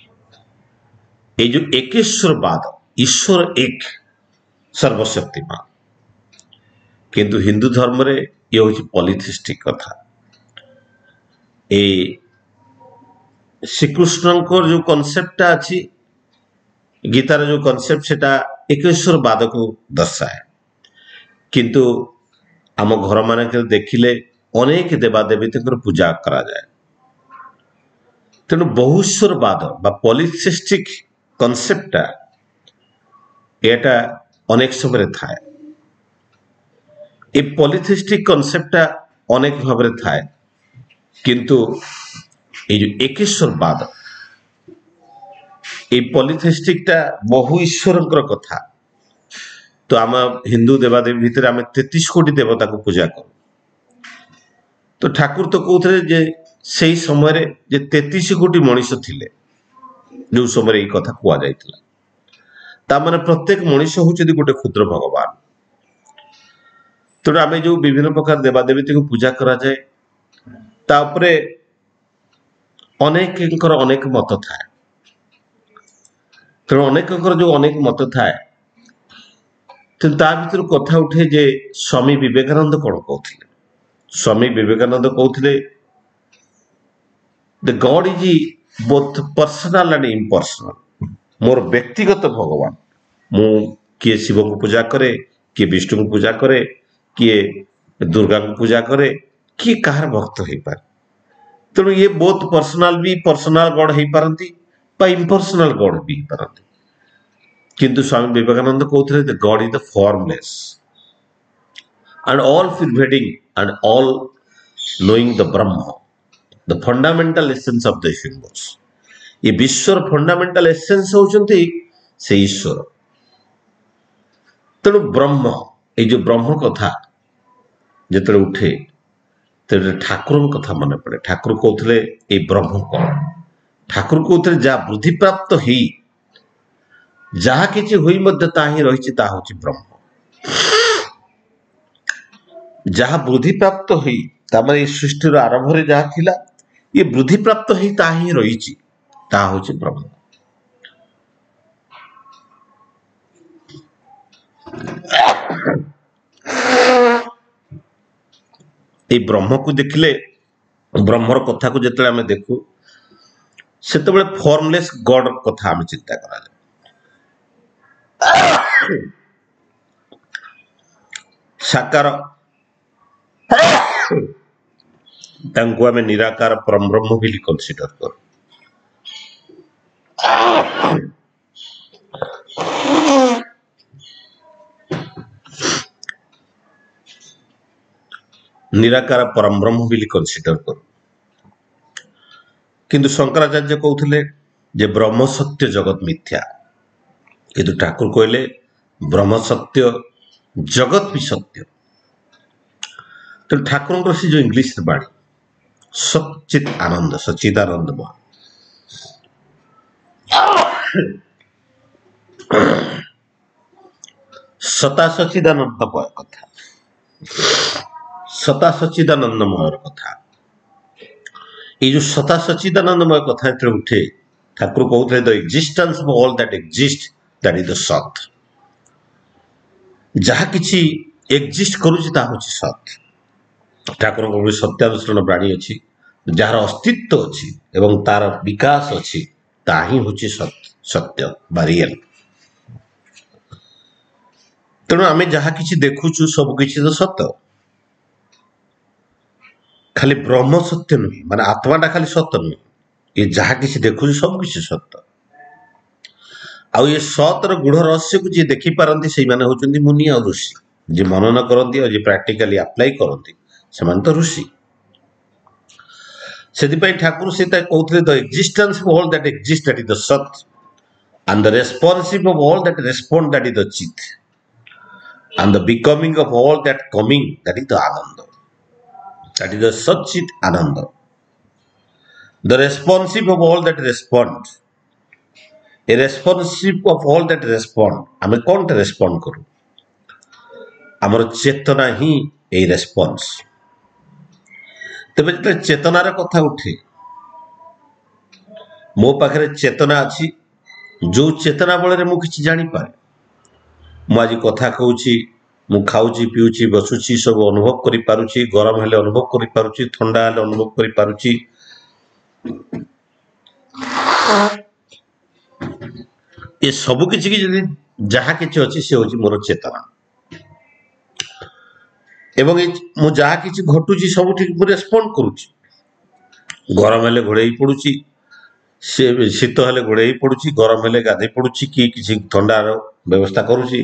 এই যে একেশ্বরবাদ, ঈশ্বর এক সর্বশক্তিমান, কিন্তু হিন্দু ধর্মরে ইয়ে হচ্ছে পলিথিস্টিক কথা। এই শ্রীকৃষ্ণଙ୍କର ଯୋଉ କନସେପ୍ଟଟା ଅଛି, ଗୀତାର ଯୋଉ କନସେପ୍ଟ, ସେଟା ଏକେଶ୍ୱରବାଦକୁ ଦର୍ଶାଏ। କିନ୍ତୁ ଆମ ଘରମାନଙ୍କରେ ଦେଖିଲେ ଅନେକ ଦେବାଦେବୀଙ୍କର ପୂଜା କରାଯାଏ। ତେଣୁ ବହୁଶ୍ୱରବାଦ ବା ପଲିଥେଷ୍ଟିକ କନସେପ୍ଟଟା এটা অনেক সময় থাকে। এই পলিথিস্টিক কনসেপ্টটা অনেক ভাবে থাকে, কিন্তু এই যে একেশ্বরবাদ, এই পলিথিস্টিকটা বহু ঈশ্বরଙ୍କର কথা। তো ଆମ ହିନ୍ଦୁ ଦେବାଦେବୀ ଭିତରେ ଆମେ 33 କୋଟି ଦେବତାକୁ ପୂଜା କରୁ। ତ ଠାକୁର ତ କହୁଥିଲେ ଯେ ସେଇ ସମୟରେ ଯେ 33 କୋଟି ମଣିଷ ଥିଲେ ଯୋଉ ସମୟରେ ଏଇ କଥା କୁହାଯାଇଥିଲା, ତା ମାନେ ପ୍ରତ୍ୟେକ ମଣିଷ ହେଉଛନ୍ତି ଗୋଟେ କ୍ଷୁଦ୍ର ଭଗବାନ। तेणु आम जो विभिन्न प्रकार देवादेवी को पूजा करा जाए तापरे अनेक अनेक मत थाए तेणु अनेक जो अनेक मत थाए तेणु ता भीतर कथा उठे जे स्वामी विवेकानंद कौन कहते स्वामी विवेकानंद कहते the God is both personal and impersonal मोर व्यक्तिगत भगवान मु किए शिव को पूजा करे किए विष्णु को पूजा करे किए दुर्गा को पूजा करे किए कहार भक्त हो पारे तेणु ये बहुत पर्सनल भी पर्सनल गॉड हो पारती इम्पर्सनल गॉड भी हो पारती किंतु स्वामी विवेकानंद कहते the God is the formless and all pervading and all knowing the Brahman the fundamental essence of the universe ये विश्वर फंडामेंटल एसेंस होचंती से ईश्वर तेणु ब्रह्म ये जो ब्रह्म कथा जिते उठे तेरे ठाकुर कथा मन पड़े ठाकुर कहते ये ब्रह्म कौन ठाकुर कहते जहाँ वृद्धि प्राप्त ही जहाँ किसी हुई मध्य ताही रही ब्रह्म जहाँ वृद्धि प्राप्त हुई तामाने सृष्टि आरंभ जहाँ थिला ये वृद्धि प्राप्त ही ताही रही ब्रह्म ये ब्रह्म को देखले ब्रह्मर कथा को जिते आम देखू से फॉर्मलेस गॉड कथा आम चिंता करा साकार तांको आम निराकार परम ब्रह्म भी कंसीडर कर निराकार परम ब्रह्म भी कंसीडर कर किंतु शंकराचार्य कहते जे ब्रह्म सत्य जगत मिथ्या किंतु ठाकुर कहले ब्रह्म सत्य जगत भी सत्य तो ठाकुर से जो इंग्लिश बाणी सचित आनंद सचिदानंदमय सता सचिदानंदमय कथा सता सचिदानंदमय कथा ये जो सता सचिदानंदमय कथा उठे ठाकुर कहते the existence of all that exist that is the सत जहाँ किसी एक्जिस्ट करुछि ता होछि सत ठाकुर को सत्यानुसरण प्राणी अच्छी जार अस्तित्व अच्छी एवं तार विकास अच्छी ता ही होछि सत्य बा रियल तेणु आम जहाँ किसी देखुचु सब किसी तो सत्य खाली ब्रह्म सत्य नुहे माने आत्माटा खाली सत्य नुहे ये जहाँ किसी देखुचु सब किसी सत्य आउ ये सतर गुढ़ रहस्य को जी देखी पारती से माने होचंदी मुनि और ऋषि जी मनन करती और जी प्रैक्टिकली अप्लाई करती से तो ऋषि से ठाकुर से कहते the existence of all that exist that is the sat and the responsive of all that respond that is the chit and the becoming of all that coming that is the ananda that is the sachchit ananda the responsive of all that respond a responsive of all that respond आम कौन respond करूँ आमर चेतना ही ए response तेज जो चेतनार कथा उठे मो पाखे चेतना अच्छी जो चेतना बल में मुझे जापे मु आज कथा कहूँ मु खाऊची पीऊची बसुची सब अनुभव करि पारुची गरम हेले अनुभव करि पारुची ठंडा हेले अनुभव करि पारुची ये सब किसी की जहाँ किसी अच्छी से हूँ मोर चेतना एवं मु जहाँ किसी घटुची सब रेस्पॉन्ड करुच्ची गरम हेले घोड़े पड़ुची शीत हेले घोड़े पड़ुची गरम हेले गाधे पड़ुची कि किसी ठंडार व्यवस्था करुच्ची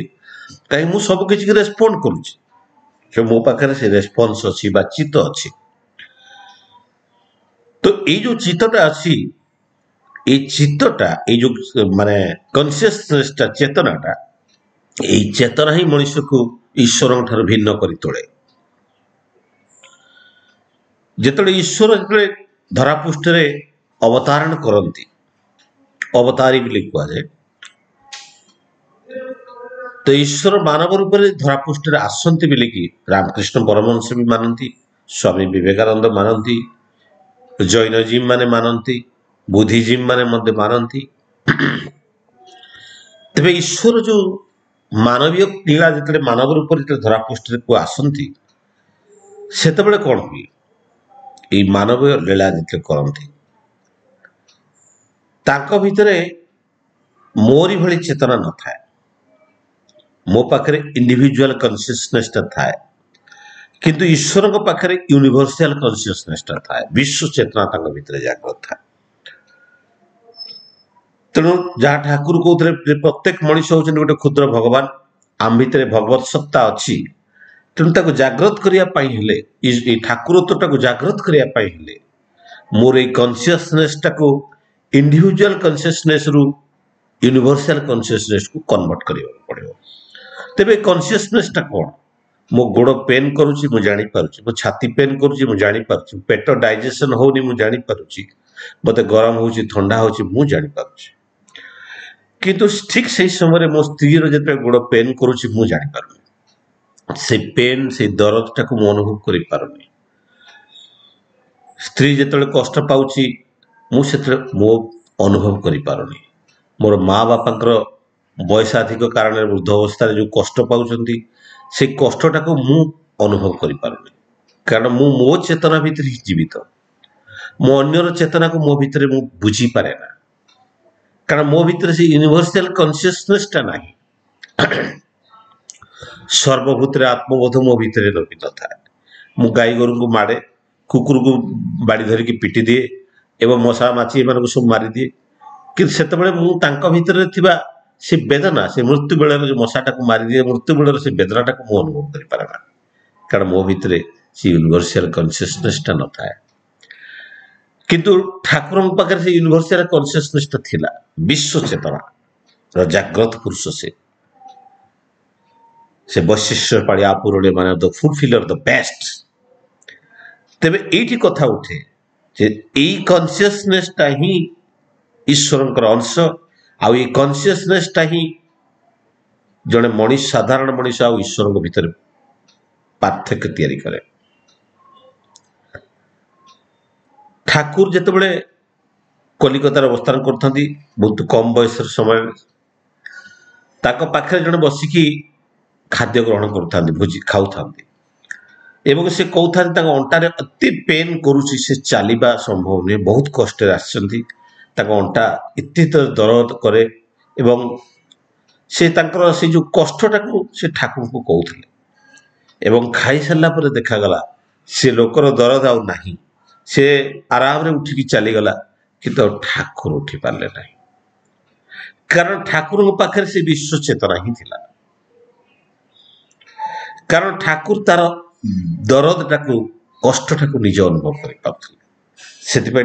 कहीं मु सब किसी रेस्पॉन्ड करुच्ची से मो पाखे से रेस्पॉन्स अच्छी बा चित्त अच्छी तो ये जो चित्तटा अच्छी ये चित्तटा ये जो माने कॉन्शियसनेसटा चेतनाटा ये चेतना ही मनुष्य को ईश्वर ठार भिन्न कर तोड़े जिते ईश्वर जिते धरापृष्ठ अवतारण करती अवतारी बोली कहुए तो तो ईश्वर मानव रूप में धरापृष्ठ आसती बोलिकी रामकृष्ण परमहंस भी मानती, स्वामी विवेकानंद मानती, जैनजिम माने मानती, बुद्धिजिम माने मध्य मानती। तेरे ईश्वर जो मानवीय लीला जिते मानव रूप में धरापृष्ठ को आसती से कौन हुए ये मानवीय लीला जिते करती भितर मोरी भली चेतना न थाए, मो पाखे इंडिविजुअल कॉन्शियसनेस थाए, किंतु ईश्वर पाखे यूनिवर्सल कॉन्शियसनेस थाए, विश्व चेतना भितर जागृत थाए। तेणु जहाँ ठाकुर कहते प्रत्येक मनीष होते गोटे क्षुद्र भगवान, आम भितर भगवत सत्ता अच्छी, तेणु जागृत करने ठाकुरत्व जागृत करने मोर ये कॉन्शियसनेस टाको इंडिविजुअल कॉन्शियसनेस रु यूनिवर्सल कॉन्शियसनेस को कन्वर्ट करने पड़ो। तेरे कॉन्शियसनेस टा कौन? मो गोड़ पेन करुच्ची मु जानी पारुची, मो छाती पेन करुच्ची मु जानी पारुची, पेट डाइजेशन होनी मु जानी पारुची, मते गरम होची ठंडा होची मु जानी पारुची, किंतु ठीक से समय मो स्त्री रो जते गोड़ पेन करुच्ची मु जानी पारुनी, से पेन से दर्द टाको मु अनुभव करि पारुनी। स्त्री जेतले कष्ट पाउची मु सेतले मो अनुभव करि पारुनी। मोर माँ बापांकर बयसाधिक कारण वृद्ध अवस्था जो कष्ट पाउछंती से कष्टटा को मु अनुभव करि पारुनी, कारण मु मो चेतना भितर ही जीवित, मो अन्यर चेतना को मो भितर मु बुझी पारे ना, कारण मो भितर से यूनिवर्सल कॉन्शियसनेस टा नाही। सर्वभूत आत्मबोध मो भितर रवि न था। मु गाई गोरु को मारे, कुकुर को बाड़ी धरिकी पिटी दिए एवं मशा माछी एम सब मारी दिए, कि भितर थिबा से वेदना, से मृत्यु बेल जो मशाटा को मारी दिए, मृत्यु बेल से वेदनाटा को मु अनुभव करि पारे ना, कारण मो भितर से यूनिवर्सल कॉन्शियसनेस टा न था। किंतु ठाकुर पाखे से यूनिवर्सल कॉन्शियसनेस टा थिला, विश्व चेतना जागृत पुरुष से वैशिष्य पाड़ी आपुरणे माने द फुलफिलर द बेस्ट। तेबे एठी कथा उठे जे एई कॉन्शियसनेस टा ही ईश्वरंकर अंश, आउ ये कॉन्शियसनेस टा ही जड़े मनीष साधारण मनीष आउ ईश्वर भीतर पार्थक्य तैयारी करे। ठाकुर जिते कलिकतार अवस्थान करथंती बहुत कम बयस समय, पाखे जड़े बसिकी खाद्य ग्रहण कर भोजी खाऊ एवं से कहते अंटारे अति पेन करुच्ची, से चलवा संभव नुहे, बहुत कष्ट आसछंती, अंटा इति दर्द करे एवं से से जो कष्टटा को से ठाकुर को कहते एवं खाई सारा पर देखागला से लोकर दर्द आउ नाही, से आराम रे उठिकी चलीगला, किंतु ठाकुर उठी पारे ना, कारण ठाकुर पाखे से विश्व चेतना ही थिला, कारण ठाकुर तार दरद टाकू कष्ट टाकू निज अनुभव कर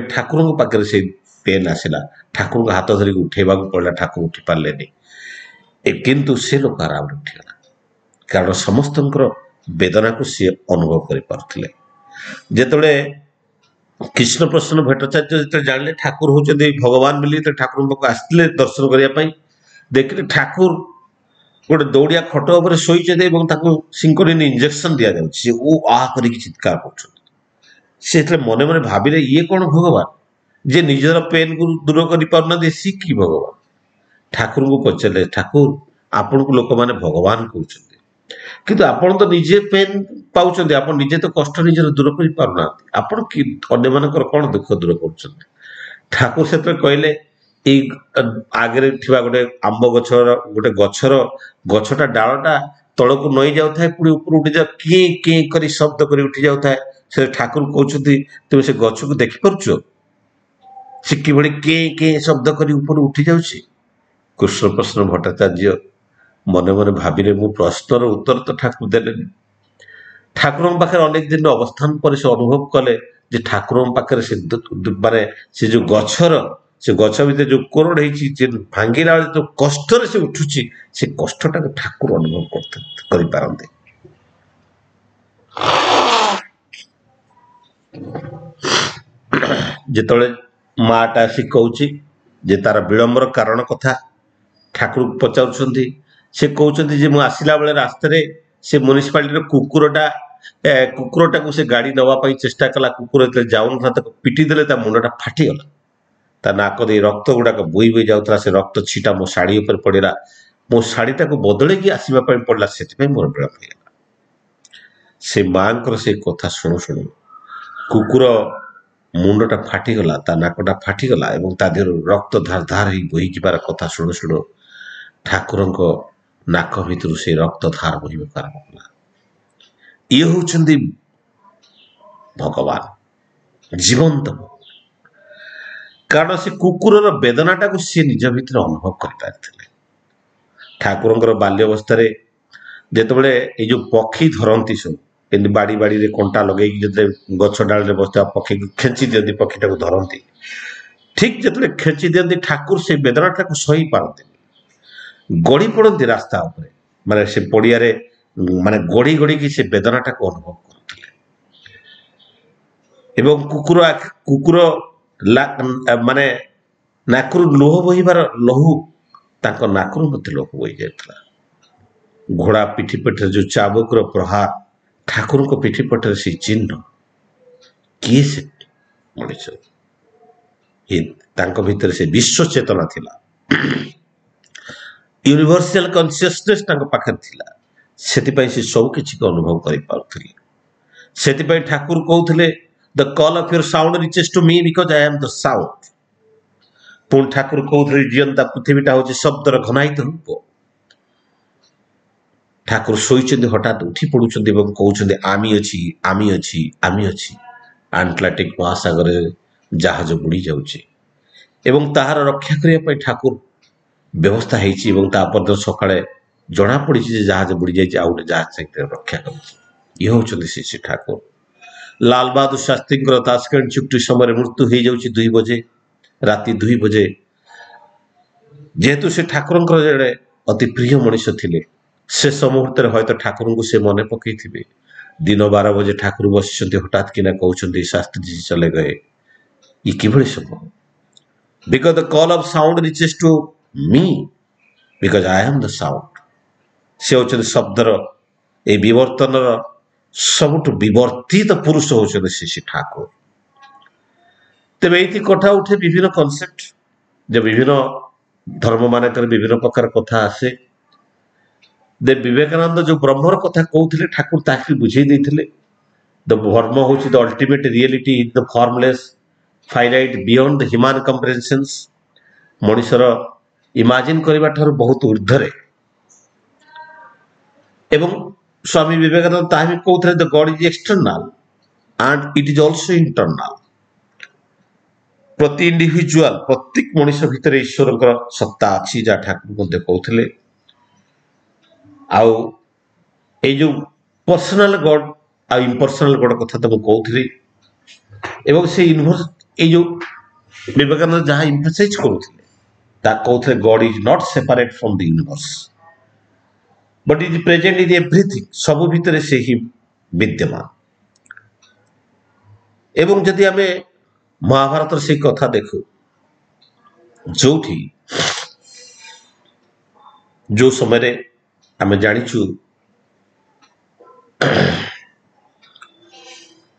ठाकुर पाखे से पेन आसला, ठाकुर हाथ धरिक उठेबा पड़ा, ठाकुर उठी पारे किंतु से लोक आराम उठीगला, कारण समस्त वेदना को सी अनुभव कर जिते कृष्ण प्रसन्न भट्टाचार्य जो जानले ठाकुर होते भगवान बोली, ठाकुर पाक आसते दर्शन करने देखिले ठाकुर गोटे दौड़िया खट उपर शोचे सिंकोरिन इंजेक्शन दि जाए, ओ आ कर चित्कार कर मन मन भाविले ये कौन भगवान जे निजर पेन को दूर कर पारना, सी कि भगवान। ठाकुर को पचारे ठाकुर आपण को लोक मैंने भगवान कहते, किंतु आपण तो निजे पेन पाँच, आप निजे तो कष्ट निजर दूर कर पारना, आपण कि अन्य मानकर कौन दुख दूर कर। ठाकुर से कहले आगे गोटे आंब गछर गोटे गछर गछटा डालटा तल को नई जाए पुणी ऊपर उठी जाए किए किए कर शब्द कर उठी जाए, से ठाकुर कहते तुम से गछ को देखिपार से कि किए किए शब्द कर ऊपर उठी जाऊँगी। कृष्ण प्रसन्न भट्टाचार्य मन मन भाविले मो प्रश्नर उत्तर तो ठाकुर देले। ठाकुर पाखे अनेक दिन अवस्थान पर से अनुभव कले जे ठाकुर पाखे से माने से जो गछर से गछ भीतर जो कोरड़ है भांगिला जो कष्ट से उठुची, से कष्टटा ठाकुर अनुभव करते जिते माटा आसी कहूँ जे तार विलंबर कारण कथा ठाकुर पचार से कहते जे मुझे आसला बेले रास्तार से म्यूनिसिपालिटी कुकुरटा को से गाड़ी नवाई चेष्टा कला कुकुर जो जाऊन पिटी देले मुंडा फाटीगला ता नाक दे रक्त गुड़ाक बोई बोई जाऊला से रक्त छीटा मो शाढ़ी उपर पड़ा मो शाढ़ीटा को बदल की आसवाई पड़ा से मोर विलंब हो से माँ से कथा शुणु शुणु कुकुर मुंडटा फाटीगला ता नाकटा फाटीगला और ता देह रक्त धार धार ही बोही जबार कथा शुणु शुणु ठाकुर नाक भितर से रक्त धार बोहक आरंभ कला ये होउछन्ति भगवान जीवंत कारण से कुकुरर वेदनाटा को सी निज भितर अनुभव कर ठाकुर बाल्यवस्था जिते ये पक्षी धरती सब एमती बाड़ी बाड़ी रे कंटा लगे जो गछ डाल बसता पक्षी को खेची दिखती पक्षीटा को धरती ठीक जो खेची दिखती ठाकुर से वेदनाटा को सही पारती गड़ी पड़ती रास्ता उपरे माने से पड़िया माने गड़ी गड़ी की से वेदनाटा को अनुभव करते एवं कुकुर कुकुर माने नाकुर लोह बहिबार लहू तांको नाकुर मध्य लोह बही जाता घोड़ा पिठी पटे जो चाबुकर प्रहार ठाकुर को पिठी पटे से चिन्ह किए से मनुष्य भीतर से विश्व चेतना थिला यूनिवर्सल कॉन्शियसनेस पाखे थिला सेतिपाई से सब किसी को अनुभव करि पारुथिले सेतिपाई ठाकुर कहउथिले the call of your sound reaches to me because I am the sound पुन ठाकुर कहउथिले जियंता पृथ्वीटा होचे शब्दर घनायित रूप ठाकुर शोइचंदी हठात उठी पडुचंदी एवं कहउचंदी आमी अछि आटलांटिक महासागर जहाज बुड़ी जाउची एवं ताहार रक्षा करिया पई ठाकुर व्यवस्था हेची एवं तापर सकाळे जना पड़ी जहाज बुड़ी जाइए आउ गोटे जहाज सहित रक्षा कर ये होउचंदी श्री ठाकुर लाल बहादुर शास्त्री ताशकंड चुक्ति समय मृत्यु हो जाउची 2 बजे राति 2 बजे जेहेतु से ठाकुर जड़े अति प्रिय मनीष थिले शेष मुहूर्त हयतो ठाकुर को से मन पकई दिन 12 बजे ठाकुर बस हठात किना कहउचंदी शास्त्री जी चले गए ये किभଳି संभव because the call of sound reaches to me because I am the sound से होचंदी शब्दर ए विवर्तनर सबुठ विवर्तित पुरुष होचंदी श्री ठाकुर तेरे ये कथा उठे विभिन्न कॉन्सेप्ट जो विभिन्न धर्म मानकर विभिन्न प्रकार कथा आसे दे विवेकानंद जो ब्रह्मर कथा कहते ठाकुर ताकि बुझे देते the Brahman who the ultimate reality in the formless finite beyond the human comprehensions मनुष्यर इमेजिन करबा ठार बहुत ऊर्ध्वरे एवं स्वामी विवेकानंद ताहा भी कहते the God is external and it is also internal प्रति इंडिविजुअल प्रत्येक मनुष्य भितर ईश्वर सत्ता अच्छी जहाँ ठाकुर कहते आउ ए जो पर्सनल गॉड आ इम्पर्सनल गॉड कथा तो कहती एवं से यूनिवर्स ये जो विवेकानंद जहाँ इम्फेसाइज करुले कहते God is not separate from the universe but is present in everything सब भितर से ही विद्यमान एवं जदि आम महाभारत से कथा देखु जो जो समय आम जाचु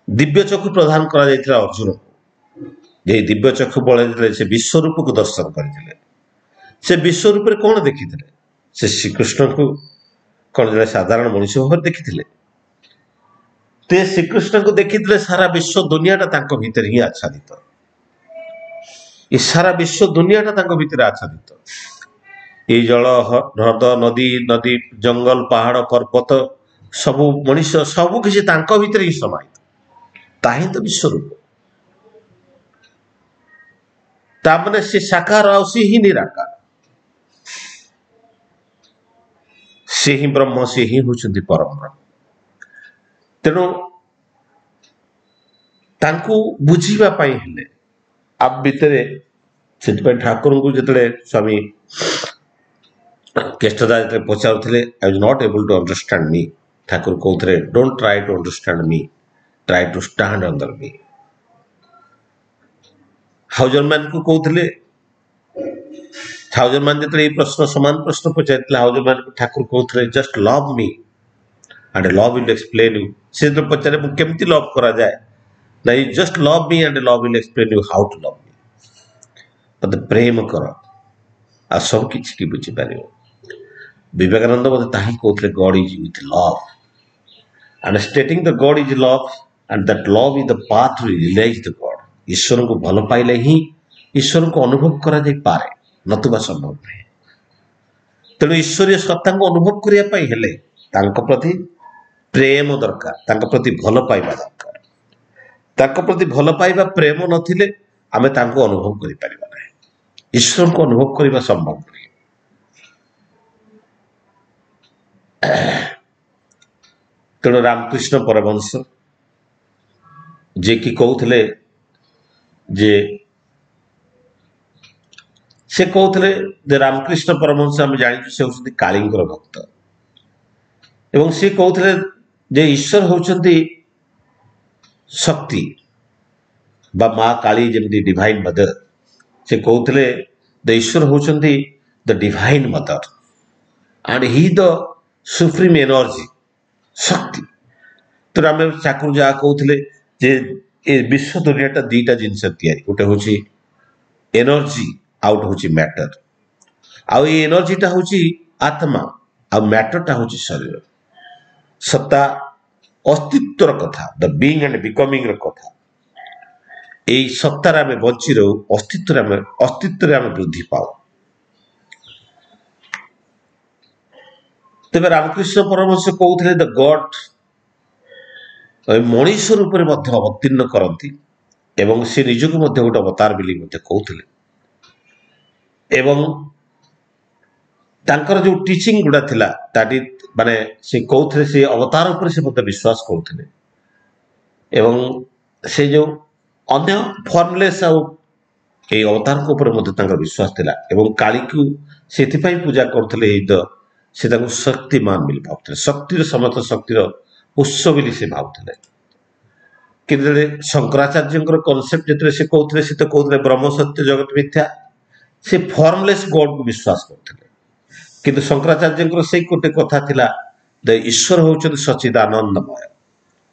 दिव्य चक्षु प्रदान करा अर्जुन ये दिव्य चक्षु बल से विश्वरूप को दर्शन करते से विश्वरूप कौन देखी से श्रीकृष्ण को कौन जड़े साधारण मनुष्य भाव देखी ते श्रीकृष्ण को देखी सारा विश्व दुनियाटा भीतर ही आच्छादित ये सारा विश्व दुनियाटा भीतर आच्छादित ये जल ह्रद नदी नदी जंगल पहाड़ पर्वत सबू मनुष्य सबू किसी भीतर ही समाहित ताही तो विश्वरूप तामने से साकार आ ही निराकार से ही ब्रह्म से ही होचंदी परम ब्रह्म तेणु तांकु बुझीबा पाई हेले आप भितरे से ठाकुर को जिते स्वामी केष्टदा जो पचारुले I was not able to understand me Thakur कहते don't try to understand me try to stand under me हाउजर मैन को कहते हाउजर मान जो प्रश्न समान प्रश्न पचार हाउजर मान ठाकुर कहते just love me and love will explain you से जो पचारे केमती लव करा जाए ना just love me and love will explain you how to love me मत प्रेम कर आ सब किसी की बुझीपार विवेकानंद मत कहते God is with love and stating the God is love and that love is the path to realize the God ईश्वर को भल पाइले ही ईश्वर को अनुभव करा जाई पारे नतुबा संभव नहीं तेणु ईश्वरीय सत्ता को अनुभव करने हेले प्रति प्रेम दरकार तांको प्रति भल पाइबा दरकार तांको प्रति भल पाइबा प्रेम नथिले आमे तांको अनुभव करि परिबा नहीं ईश्वर को अनुभव करने संभव नहीं तेणु रामकृष्ण परमहंस जे कि कहते जे से कहते रामकृष्ण परमहंस आम जानी से होती कालींकर भक्त एवं से कहते जे ईश्वर होती शक्ति बा माँ काली जमी डिवाइन मदर से कहते द ईश्वर होती the divine mother and he the supreme energy शक्ति तो आम चाकू जहाँ कहते जे विश्व दुनियाटा दीटा जिनस तैयारी गोटे हूँ एनर्जी आउट हूँ मैटर आउ ये एनर्जीटा हूँ आत्मा आ मैटरटा हूँ शरीर सत्ता अस्तित्वर कथा द बीइंग एंड बिकमिंग कथा यही सत्तार आम बंची रहू अस्तित्व आम वृद्धि पाऊ तेज रामकृष्ण परमहंस कहते द गॉड मनीष रूप में अवतीर्ण करती एवं से निजक गोटे अवतार बोली कहते एवं तांकर जो टीचिंग गुड़ा थिला ताटी माने से कहते से अवतार ऊपर से मत विश्वास करते एवं से जो अन्य फॉर्मलेस ये अवतार को ऊपर मत विश्वास थिला एवं काली को सेथिपाई पूजा करते से शक्तिमान बोली भावुले शक्तिर समस्त शक्तिर उत्स बोली से भावुले कि शंकराचार्य कनसेप्ट जो से कहते से तो कहते ब्रह्म सत्य जगत मिथ्या से फॉर्मलेस गॉड को विश्वास करते किंतु शंकराचार्य से गोटे कथा थिला द ईश्वर होउछन सच्चिदानंदमय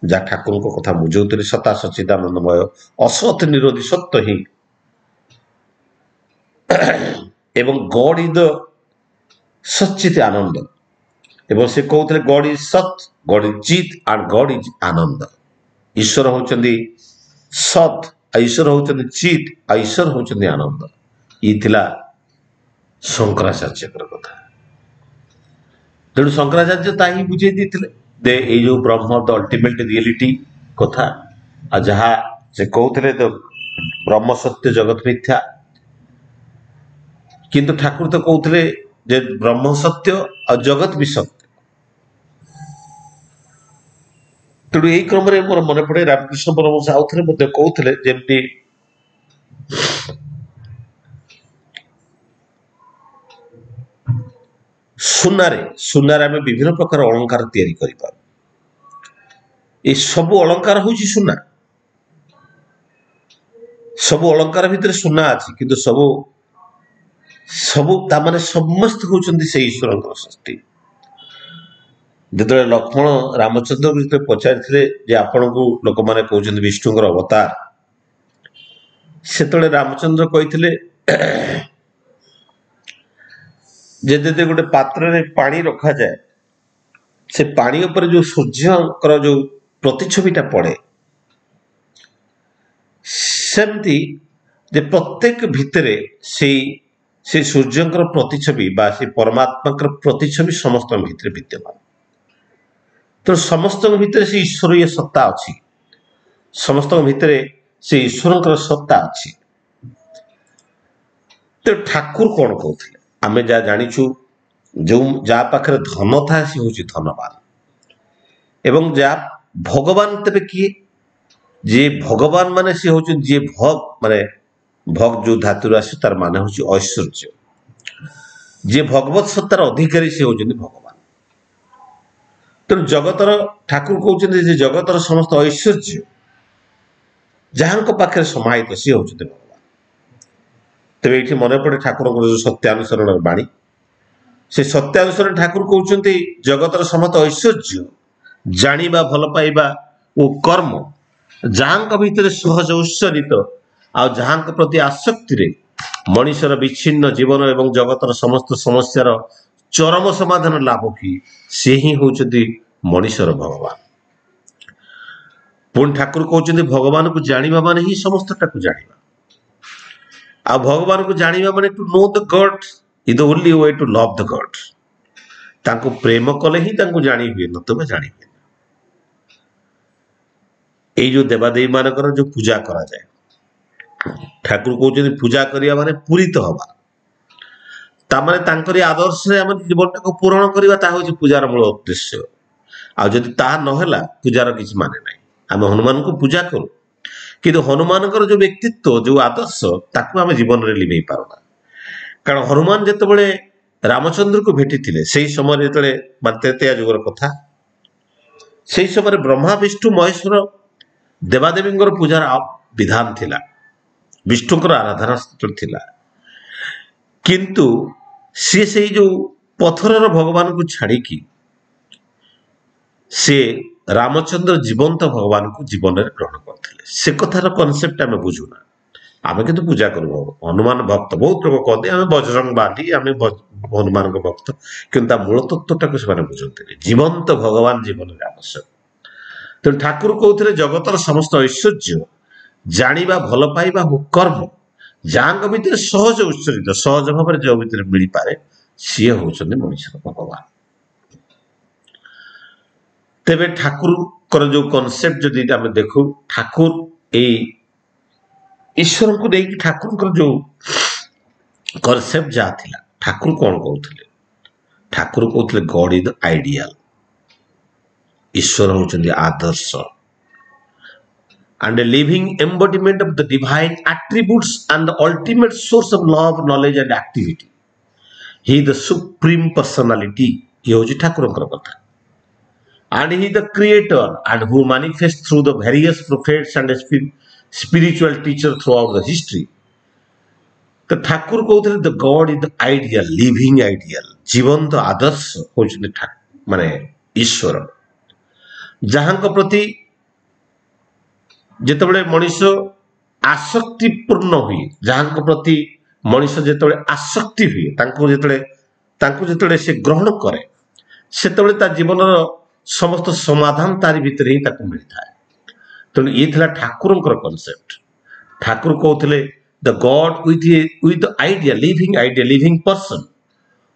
जहाँ ठाकुर को कथा बुझौते सता सच्चिदानंदमय असत निरोधी सत्य ही एवं गॉड इज द सच्चित आनंद एवं से कहते गॉड इज सत गॉड इज चित एंड गॉड इज आनंद ईश्वर होउछंदी सत ईश्वर होउछंदी चित ईश्वर होउछंदी आनंद ये शंकराचार्य कथा तेणु शंकराचार्य ताही बुझे दे ये जो ब्रह्म द अल्टीमेट रियलिटी कथा आ जहा से कहते तो ब्रह्म सत्य जगत मिथ्या किंतु ठाकुर तो कहते जे ब्रह्म सत्य और जगत भी सत्य तेणु यही क्रम मोर मन पड़े रामकृष्ण परमहंस आउ थे मत कहते जमी सुनारे आम विभिन्न प्रकार अलंकार तैयारी करिपार ये सब अलंकार हूँ सुना सब अलंकार भितर सुना अच्छी किंतु सब सब तामाने समस्त होचंदी से ईश्वर सृष्टि जो लक्ष्मण रामचंद्र जो पचारि जे आपण को लोक मैंने कहते विष्णुर अवतार से रामचंद्र कहते जे गोटे पात्र में पानी रखा जाए से पानी ऊपर जो सूर्यकर जो प्रतिछविटा पड़े सेमती जे प्रत्येक भितरे से सूर्यकर प्रतिछवि बा से परमात्मा प्रतिछवि समस्त भितर विद्यमान तो समस्त भितर से ईश्वरीय सत्ता अच्छी समस्त भितर से ईश्वर सत्ता अच्छी तो ठाकुर कौन कहते आमे जा जानिछु जो जा पाखरे धन था सी हूँ धनवान एवं जा भगवान तेरे किए जे भगवान माने सी हूँ जे भग माने भग जो धातु आस तार माने हूँ ऐश्वर्य जे भगवत सत्तार अधिकारी सी हूँ भगवान तेणु जगतर ठाकुर कहते जगतर समस्त ऐश्वर्य जहाँ पाखे समाहित सी हूँ भगवान ତେବେ ଏଇଠି ମନେ ପଡ଼େ ଠାକୁରଙ୍କର ଯେଉଁ ସତ୍ୟାନୁସରଣର ବାଣୀ। ସେ ସତ୍ୟାନୁସରଣ ଠାକୁର କହୁଛନ୍ତି ଜଗତର ସମସ୍ତ ଐଶ୍ୱର୍ଯ୍ୟ, ଜାଣିବା, ଭଲ ପାଇବା ଓ କର୍ମ ଯାହାଙ୍କ ଭିତରେ ସହଜ ଉତ୍ସରିତ ଆଉ ଯାହାଙ୍କ ପ୍ରତି ଆସକ୍ତିରେ ମଣିଷର ବିଚ୍ଛିନ୍ନ ଜୀବନ ଏବଂ ଜଗତର ସମସ୍ତ ସମସ୍ୟାର ଚରମ ସମାଧାନ ଲାଭ ହୁଏ, ସେ ହିଁ ହେଉଛନ୍ତି ମଣିଷର ଭଗବାନ। ପୁଣି ଠାକୁର କହୁଛନ୍ତି ଭଗବାନଙ୍କୁ ଜାଣିବା ମାନେ ହିଁ ସମସ୍ତଟାକୁ ଜାଣିବା। ଆଉ ଭଗବାନଙ୍କୁ ଜାଣିବା ମାନେ to know the God is the only way to love the God. ତାଙ୍କୁ ପ୍ରେମ କଲେ ହିଁ ତାଙ୍କୁ ଜାଣି ହୁଏ, ନତବେ ଜାଣି ହୁଏ। ଏଇ ଯୋଉ ଦେବାଦେବୀ ମାନଙ୍କର ଯୋଉ ପୂଜା କରାଯାଏ, ଠାକୁର କହୁଛନ୍ତି ପୂଜା କରିବା ମାନେ ପୂରିତ ହବା। ତାମାନେ ତାଙ୍କରି ଆଦର୍ଶରେ ଆମେ ଜୀବନଟାକୁ ପୂରଣ କରିବା, ତାହା ହେଉଛି ପୂଜାର ମୂଳ ଉଦ୍ଦେଶ୍ୟ। ଆଉ ଯଦି ତାହା ନହେଲା ପୂଜାର କିଛି ମାନେ ନାହିଁ। ଆମେ ହନୁମାନଙ୍କୁ ପୂଜା କରୁ, କିନ୍ତୁ ହନୁମାନଙ୍କର ଯୋଉ ବ୍ୟକ୍ତିତ୍ୱ, ଯୋଉ ଆଦର୍ଶ, ତାକୁ ଆମେ ଜୀବନରେ ଲିଭେଇ ପାରୁନା। କାରଣ ହନୁମାନ ଯେତେବେଳେ ରାମଚନ୍ଦ୍ରକୁ ଭେଟିଥିଲେ, ସେଇ ସମୟରେ ଯେତେବେଳେ ତ୍ରେତୟା ଯୁଗର କଥା, ସେଇ ସମୟରେ ବ୍ରହ୍ମା, ବିଷ୍ଣୁ, ମହେଶ୍ୱର ଦେବାଦେବୀଙ୍କର ପୂଜାର ବିଧାନ ଥିଲା, ବିଷ୍ଣୁଙ୍କର ଆରାଧନା ଥିଲା। କିନ୍ତୁ ସିଏ ସେଇ ଯୋଉ ପଥରର ଭଗବାନଙ୍କୁ ଛାଡ଼ିକି ସେ ରାମଚନ୍ଦ୍ର ଜୀବନ୍ତ ଭଗବାନଙ୍କୁ ଜୀବନରେ ଗ୍ରହଣ କରିଥିଲେ। ସେ କଥାର କନସେପ୍ଟ ଆମେ ବୁଝୁନା। ଆମେ କିନ୍ତୁ ପୂଜା କରୁ ହନୁମାନ ଭକ୍ତ। ବହୁତ ଲୋକ କହନ୍ତି ଆମେ ବଜରଙ୍ଗ ବାଲି, ଆମେ ହନୁମାନଙ୍କ ଭକ୍ତ, କିନ୍ତୁ ତା ମୂଳ ତତ୍ତ୍ୱଟାକୁ ସେମାନେ ବୁଝନ୍ତିନି। ଜୀବନ୍ତ ଭଗବାନ ଜୀବନରେ ଆବଶ୍ୟକ। ତେଣୁ ଠାକୁର କହୁଥିଲେ ଜଗତର ସମସ୍ତ ଐଶ୍ୱର୍ଯ୍ୟ, ଜାଣିବା, ଭଲ ପାଇବା ଓ କର୍ମ ଯାହାଙ୍କ ଭିତରେ ସହଜ ଉତ୍ସରିତ, ସହଜ ଭାବରେ ଯେଉଁ ଭିତରେ ମିଳିପାରେ, ସିଏ ହଉଛନ୍ତି ମଣିଷର ଭଗବାନ। ତେବେ ଠାକୁରଙ୍କର ଯୋଉ କନସେପ୍ଟ ଯଦି ଆମେ ଦେଖୁ, ଠାକୁର ଏଇ ଈଶ୍ୱରଙ୍କୁ ନେଇକି ଠାକୁରଙ୍କର ଯୋଉ କନସେପ୍ଟ ଯାହା ଥିଲା, ଠାକୁର କଣ କହୁଥିଲେ? ଠାକୁର କହୁଥିଲେ ଗଡ୍ ଇଜ ଦ ଆଇଡିଆଲ, ଈଶ୍ୱର ହଉଛନ୍ତି ଆଦର୍ଶ, and a living embodiment of the divine attributes and the ultimate source of love, knowledge and activity. He is the supreme personality. ये होची ठाकुरଙ୍କର କଥା। And he is the creator and who manifests through the various prophets and spiritual teachers throughout the history. तो ठाकुर କହୁଥିଲେ the God is the ideal, living ideal, ଜୀବନ୍ତ ଆଦର୍ଶ ହଉଛନ୍ତି ମାନେ ଈଶ୍ୱର, ଯାହାଙ୍କ ପ୍ରତି ଯେତେବେଳେ ମଣିଷ ଆସକ୍ତିପୂର୍ଣ୍ଣ ହୁଏ, ଯାହାଙ୍କ ପ୍ରତି ମଣିଷ ଯେତେବେଳେ ଆସକ୍ତି ହୁଏ, ତାଙ୍କୁ ଯେତେବେଳେ ସେ ଗ୍ରହଣ କରେ, ସେତେବେଳେ ତା ଜୀବନର ସମସ୍ତ ସମାଧାନ ତାରି ଭିତରେ ହିଁ ତାକୁ ମିଳିଥାଏ। ତେଣୁ ଇଏ ଥିଲା ଠାକୁରଙ୍କର କନସେପ୍ଟ। ଠାକୁର କହୁଥିଲେ ଦ ଗଡ୍ with the idea, living person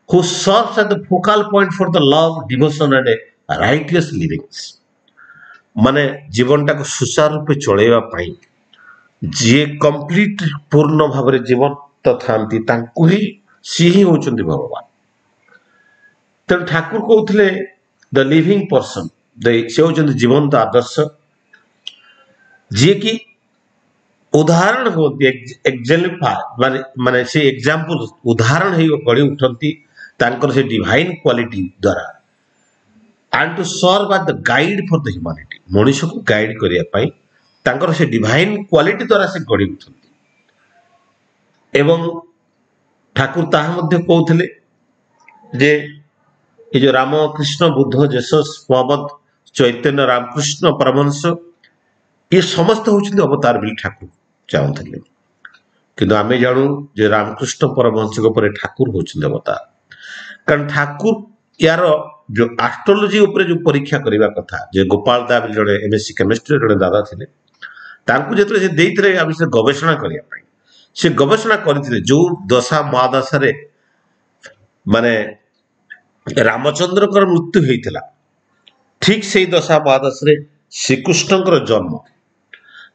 who serves as the focal point for the love, devotion and righteous livings. ମାନେ ଜୀବନଟାକୁ ସୁଚାରୁ ରୂପେ ଚଳେଇବା ପାଇଁ ଯିଏ କମ୍ପ୍ଲିଟ ପୂର୍ଣ୍ଣ ଭାବରେ ଜୀବନ୍ତ ଥାନ୍ତି, ତାଙ୍କୁ ହିଁ ସିଏ ହିଁ ହଉଛନ୍ତି ଭଗବାନ। ତେଣୁ ଠାକୁର କହୁଥିଲେ ଦ ଲିଭିଂ ପର୍ସନ, ସେ ହଉଛନ୍ତି ଜୀବନ୍ତ ଆଦର୍ଶ, ଯିଏକି ଉଦାହରଣ ହୁଅନ୍ତି, ମାନେ ସେ ଏକ୍ସାମ୍ପଲ, ଉଦାହରଣ ହେଇ ଗଢ଼ି ଉଠନ୍ତି ତାଙ୍କର ସେ ଡିଭାଇନ କ୍ୱାଲିଟି ଦ୍ୱାରା। and to serve as the guide for the humanity, ମଣିଷକୁ ଗାଇଡ କରିବା ପାଇଁ ତାଙ୍କର ସେ ଡିଭାଇନ କ୍ୱାଲିଟି ଦ୍ୱାରା ସେ ଗଢ଼ି ଉଠନ୍ତି। ଏବଂ ଠାକୁର ତାହା ମଧ୍ୟ କହୁଥିଲେ ଯେ ଏ ଯୋଉ ରାମକୃଷ୍ଣ, ବୁଦ୍ଧ, ଜେସସ୍, ମହମ୍ମଦ, ଚୈତନ୍ୟ, ରାମକୃଷ୍ଣ ପରମହଂସ, ଏ ସମସ୍ତେ ହଉଛନ୍ତି ଅବତାର ବୋଲି ଠାକୁର ଚାହୁଁଥିଲେ। କିନ୍ତୁ ଆମେ ଜାଣୁ ଯେ ରାମକୃଷ୍ଣ ପରମହଂସଙ୍କ ପରେ ଠାକୁର ହଉଛନ୍ତି ଅବତାର। କାରଣ ଠାକୁର ୟାର ଯୋଉ ଆଷ୍ଟ୍ରୋଲୋଜି ଉପରେ ଯୋଉ ପରୀକ୍ଷା କରିବା କଥା, ଯେ ଗୋପାଳ ଦା ବୋଲି ଜଣେ MSc କେମିଷ୍ଟ୍ରିର ଜଣେ ଦାଦା ଥିଲେ, ତାଙ୍କୁ ଯେତେବେଳେ ସେ ଦେଇଥିଲେ ଆ ବିଷୟରେ ଗବେଷଣା କରିବା ପାଇଁ, ସେ ଗବେଷଣା କରିଥିଲେ ଯୋଉ ଦଶା ମହାଦଶାରେ ମାନେ ରାମଚନ୍ଦ୍ରଙ୍କର ମୃତ୍ୟୁ ହେଇଥିଲା, ଠିକ ସେଇ ଦଶା ମହାଦଶାରେ ଶ୍ରୀକୃଷ୍ଣଙ୍କର ଜନ୍ମ।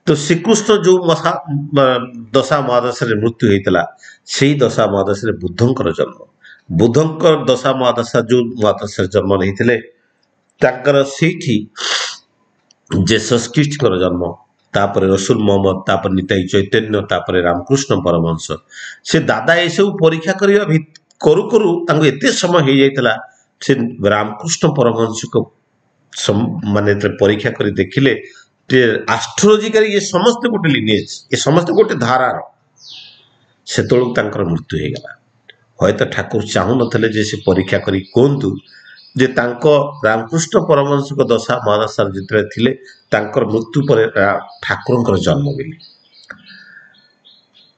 ତ ଶ୍ରୀକୃଷ୍ଣ ଯୋଉ ଦଶା ମହାଦଶାରେ ମୃତ୍ୟୁ ହେଇଥିଲା, ସେଇ ଦଶା ମହାଦଶାରେ ବୁଦ୍ଧଙ୍କର ଜନ୍ମ। ବୁଦ୍ଧଙ୍କର ଦଶା ମହାଦଶା ଯୋଉ ମହାଦଶାରେ ଜନ୍ମ ନେଇଥିଲେ, ତାଙ୍କର ସେଇଠି ଜେସସ୍ ଖ୍ରୀଷ୍ଟଙ୍କର ଜନ୍ମ, ତାପରେ ରସୁଲ ମହମ୍ମଦ, ତାପରେ ନିତାଇ ଚୈତନ୍ୟ, ତାପରେ ରାମକୃଷ୍ଣ ପରମହଂସ। ସେ ଦାଦା ଏସବୁ ପରୀକ୍ଷା କରିବା କରୁ କରୁ ତାଙ୍କୁ ଏତେ ସମୟ ହେଇଯାଇଥିଲା, ସେ ରାମକୃଷ୍ଣ ପରମହଂସକୁ ମାନେ ପରୀକ୍ଷା କରି ଦେଖିଲେ ଯେ ଆଷ୍ଟ୍ରୋଲୋଜିକାଲି ଏ ସମସ୍ତେ ଗୋଟେ ଲିନିଏଜ, ଏ ସମସ୍ତେ ଗୋଟେ ଧାରାର। ସେତେବେଳକୁ ତାଙ୍କର ମୃତ୍ୟୁ ହେଇଗଲା। ହୁଏତ ଠାକୁର ଚାହୁଁନଥିଲେ ଯେ ସେ ପରୀକ୍ଷା କରି କୁହନ୍ତୁ ଯେ ତାଙ୍କ ରାମକୃଷ୍ଣ ପରମହଂସଙ୍କ ଦଶା ମହାଦଶାରେ ଯେତେବେଳେ ଥିଲେ ତାଙ୍କର ମୃତ୍ୟୁ ପରେ ଠାକୁରଙ୍କର ଜନ୍ମ ବୋଲି।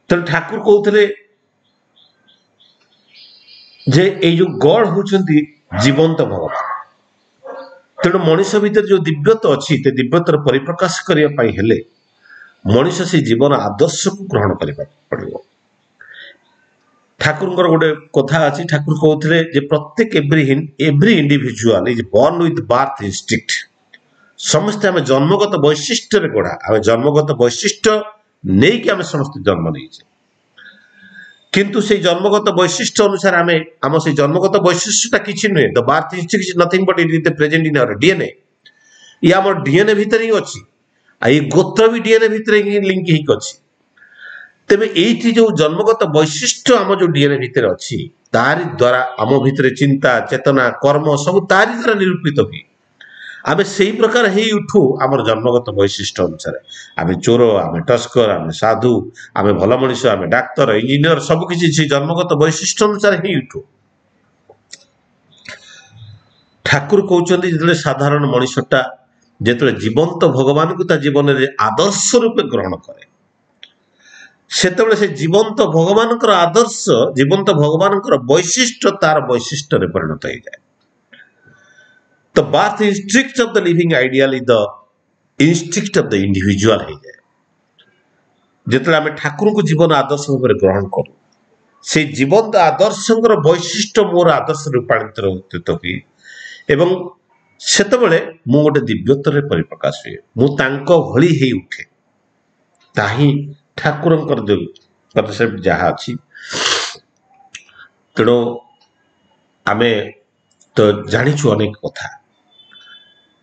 ତେଣୁ ଠାକୁର କହୁଥିଲେ ଯେ ଏଇ ଯୋଉ ଗଡ ହଉଛନ୍ତି ଜୀବନ୍ତ ଭଗବାନ। ତେଣୁ ମଣିଷ ଭିତରେ ଯୋଉ ଦିବ୍ୟତ୍ୱ ଅଛି ସେ ଦିବ୍ୟତ୍ୱର ପରିପ୍ରକାଶ କରିବା ପାଇଁ ହେଲେ ମଣିଷ ସେ ଜୀବନ ଆଦର୍ଶକୁ ଗ୍ରହଣ କରିବାକୁ ପଡିବ। ଠାକୁରଙ୍କର ଗୋଟେ କଥା ଅଛି, ଠାକୁର କହୁଥିଲେ ଯେ ପ୍ରତ୍ୟେକ every individual is born with birth instinct. ସମସ୍ତେ ଆମେ ଜନ୍ମଗତ ବୈଶିଷ୍ଟ୍ୟରେ ଗଢା, ଆମେ ଜନ୍ମଗତ ବୈଶିଷ୍ଟ୍ୟ ନେଇକି ଆମେ ସମସ୍ତେ ଜନ୍ମ ନେଇଛେ। କିନ୍ତୁ ସେଇ ଜନ୍ମଗତ ବୈଶିଷ୍ଟ୍ୟ ଅନୁସାରେ ଆମେ ଆମ ସେଇ ଜନ୍ମଗତ ବୈଶିଷ୍ଟ୍ୟଟା କିଛି ନୁହେଁ। The birth instinct is nothing but it is the present in our DNA. ଇଏ ଆମର ଡିଏନଏ ଭିତରେ ହିଁ ଅଛି, ଆଉ ଏଇ ଗୋତ୍ର ବି ଡିଏନଏ ଭିତରେ ହିଁ ଲିଙ୍କ ହେଇକି ଅଛି। ତେବେ ଏଇଠି ଯୋଉ ଜନ୍ମଗତ ବୈଶିଷ୍ଟ୍ୟ ଆମ ଯୋଉ ଡିଏନଏ ଭିତରେ ଅଛି ତାରି ଦ୍ୱାରା ଆମ ଭିତରେ ଚିନ୍ତା ଚେତନା କର୍ମ ସବୁ ତାରି ଦ୍ୱାରା ନିରୂପିତ ହୁଏ। ଆମେ ସେଇ ପ୍ରକାର ହେଇ ଉଠୁ ଆମର ଜନ୍ମଗତ ବୈଶିଷ୍ଟ୍ୟ ଅନୁସାରେ। ଆମେ ଚୋର, ଆମେ ଟସ୍କର, ଆମେ ସାଧୁ, ଆମେ ଭଲ ମଣିଷ, ଆମେ ଡାକ୍ତର, ଇଞ୍ଜିନିୟର, ସବୁକିଛି ସେ ଜନ୍ମଗତ ବୈଶିଷ୍ଟ୍ୟ ଅନୁସାରେ ହେଇ ଉଠୁ। ଠାକୁର କହୁଛନ୍ତି ଯେତେବେଳେ ସାଧାରଣ ମଣିଷଟା ଯେତେବେଳେ ଜୀବନ୍ତ ଭଗବାନଙ୍କୁ ତା ଜୀବନରେ ଆଦର୍ଶ ରୂପେ ଗ୍ରହଣ କରେ ସେତେବେଳେ ସେ ଜୀବନ୍ତ ଭଗବାନଙ୍କର ଆଦର୍ଶ, ଜୀବନ୍ତ ଭଗବାନଙ୍କର ବୈଶିଷ୍ଟ୍ୟ ତାର ବୈଶିଷ୍ଟ୍ୟରେ ପରିଣତ ହେଇଯାଏ। The birth instinct of the living ideal is the instinct of the individual ହେଇଯାଏ। ଯେତେବେଳେ ଆମେ ଠାକୁରଙ୍କୁ ଜୀବନ ଆଦର୍ଶ ଭାବରେ ଗ୍ରହଣ କରୁ ସେଇ ଜୀବନ୍ତ ଆଦର୍ଶଙ୍କର ବୈଶିଷ୍ଟ୍ୟ ମୋର ଆଦର୍ଶ ରୂପାନ୍ତରିତ ହୁଏ ଏବଂ ସେତେବେଳେ ମୁଁ ଗୋଟେ ଦିବ୍ୟତ୍ୱରେ ପରିପ୍ରକାଶ ହୁଏ, ମୁଁ ତାଙ୍କ ଭଳି ହେଇ ଉଠେ। ତାହିଁ ଠାକୁରଙ୍କର ଯୋଉ କନସେପ୍ଟ ଯାହା ଅଛି। ତେଣୁ ଆମେ ତ ଜାଣିଛୁ ଅନେକ କଥା,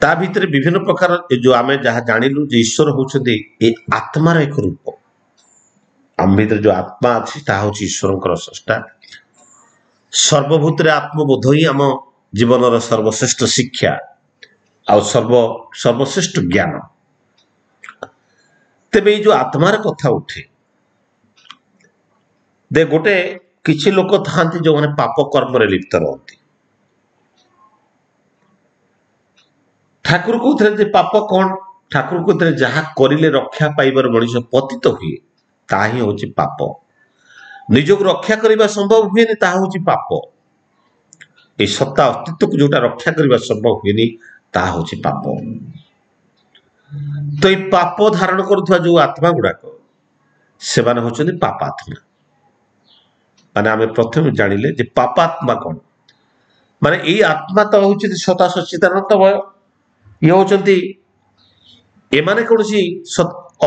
ତା ଭିତରେ ବିଭିନ୍ନ ପ୍ରକାର ଯୋଉ ଆମେ ଯାହା ଜାଣିଲୁ ଯେ ଈଶ୍ୱର ହଉଛନ୍ତି ଏ ଆତ୍ମାର ଏକ ରୂପ। ଆମ ଭିତରେ ଯୋଉ ଆତ୍ମା ଅଛି ତାହା ହଉଛି ଈଶ୍ୱରଙ୍କର ସ୍ରଷ୍ଟା। ସର୍ବଭୂତରେ ଆତ୍ମବୋଧ ହିଁ ଆମ ଜୀବନର ସର୍ବଶ୍ରେଷ୍ଠ ଶିକ୍ଷା ଆଉ ସର୍ବଶ୍ରେଷ୍ଠ ଜ୍ଞାନ। ତେବେ ଏଇ ଯୋଉ ଆତ୍ମାର କଥା ଉଠେ, ଗୋଟେ କିଛି ଲୋକ ଥାଆନ୍ତି ଯୋଉମାନେ ପାପ କର୍ମରେ ଲିପ୍ତ ରହନ୍ତି। ଠାକୁର କହୁଥିଲେ ଯେ ପାପ କଣ? ଠାକୁର କହୁଥିଲେ ଯାହା କରିଲେ ରକ୍ଷା ପାଇବାର ମଣିଷ ପତିତ ହୁଏ ତାହା ହିଁ ହଉଛି ପାପ। ନିଜକୁ ରକ୍ଷା କରିବା ସମ୍ଭବ ହୁଏନି ତାହା ହଉଛି ପାପ। এই ସତ୍ତା ଅସ୍ତିତ୍ୱକୁ ଯୋଉଟା ରକ୍ଷା କରିବା ସମ୍ଭବ ହୁଏନି ତାହା ହଉଛି ପାପ। ତ ଏଇ ପାପ ଧାରଣ କରୁଥିବା ଯୋଉ ଆତ୍ମା ଗୁଡାକ ସେମାନେ ହଉଛନ୍ତି ପାପାତ୍ମା। ମାନେ ଆମେ ପ୍ରଥମେ ଜାଣିଲେ ଯେ ପାପାତ୍ମା କଣ, ମାନେ ଏଇ ଆତ୍ମା ତ ହଉଛି ସଦା ସଚ୍ଚିଦାନନ୍ଦମୟ। ଇଏ ହଉଛନ୍ତି ଏମାନେ କୌଣସି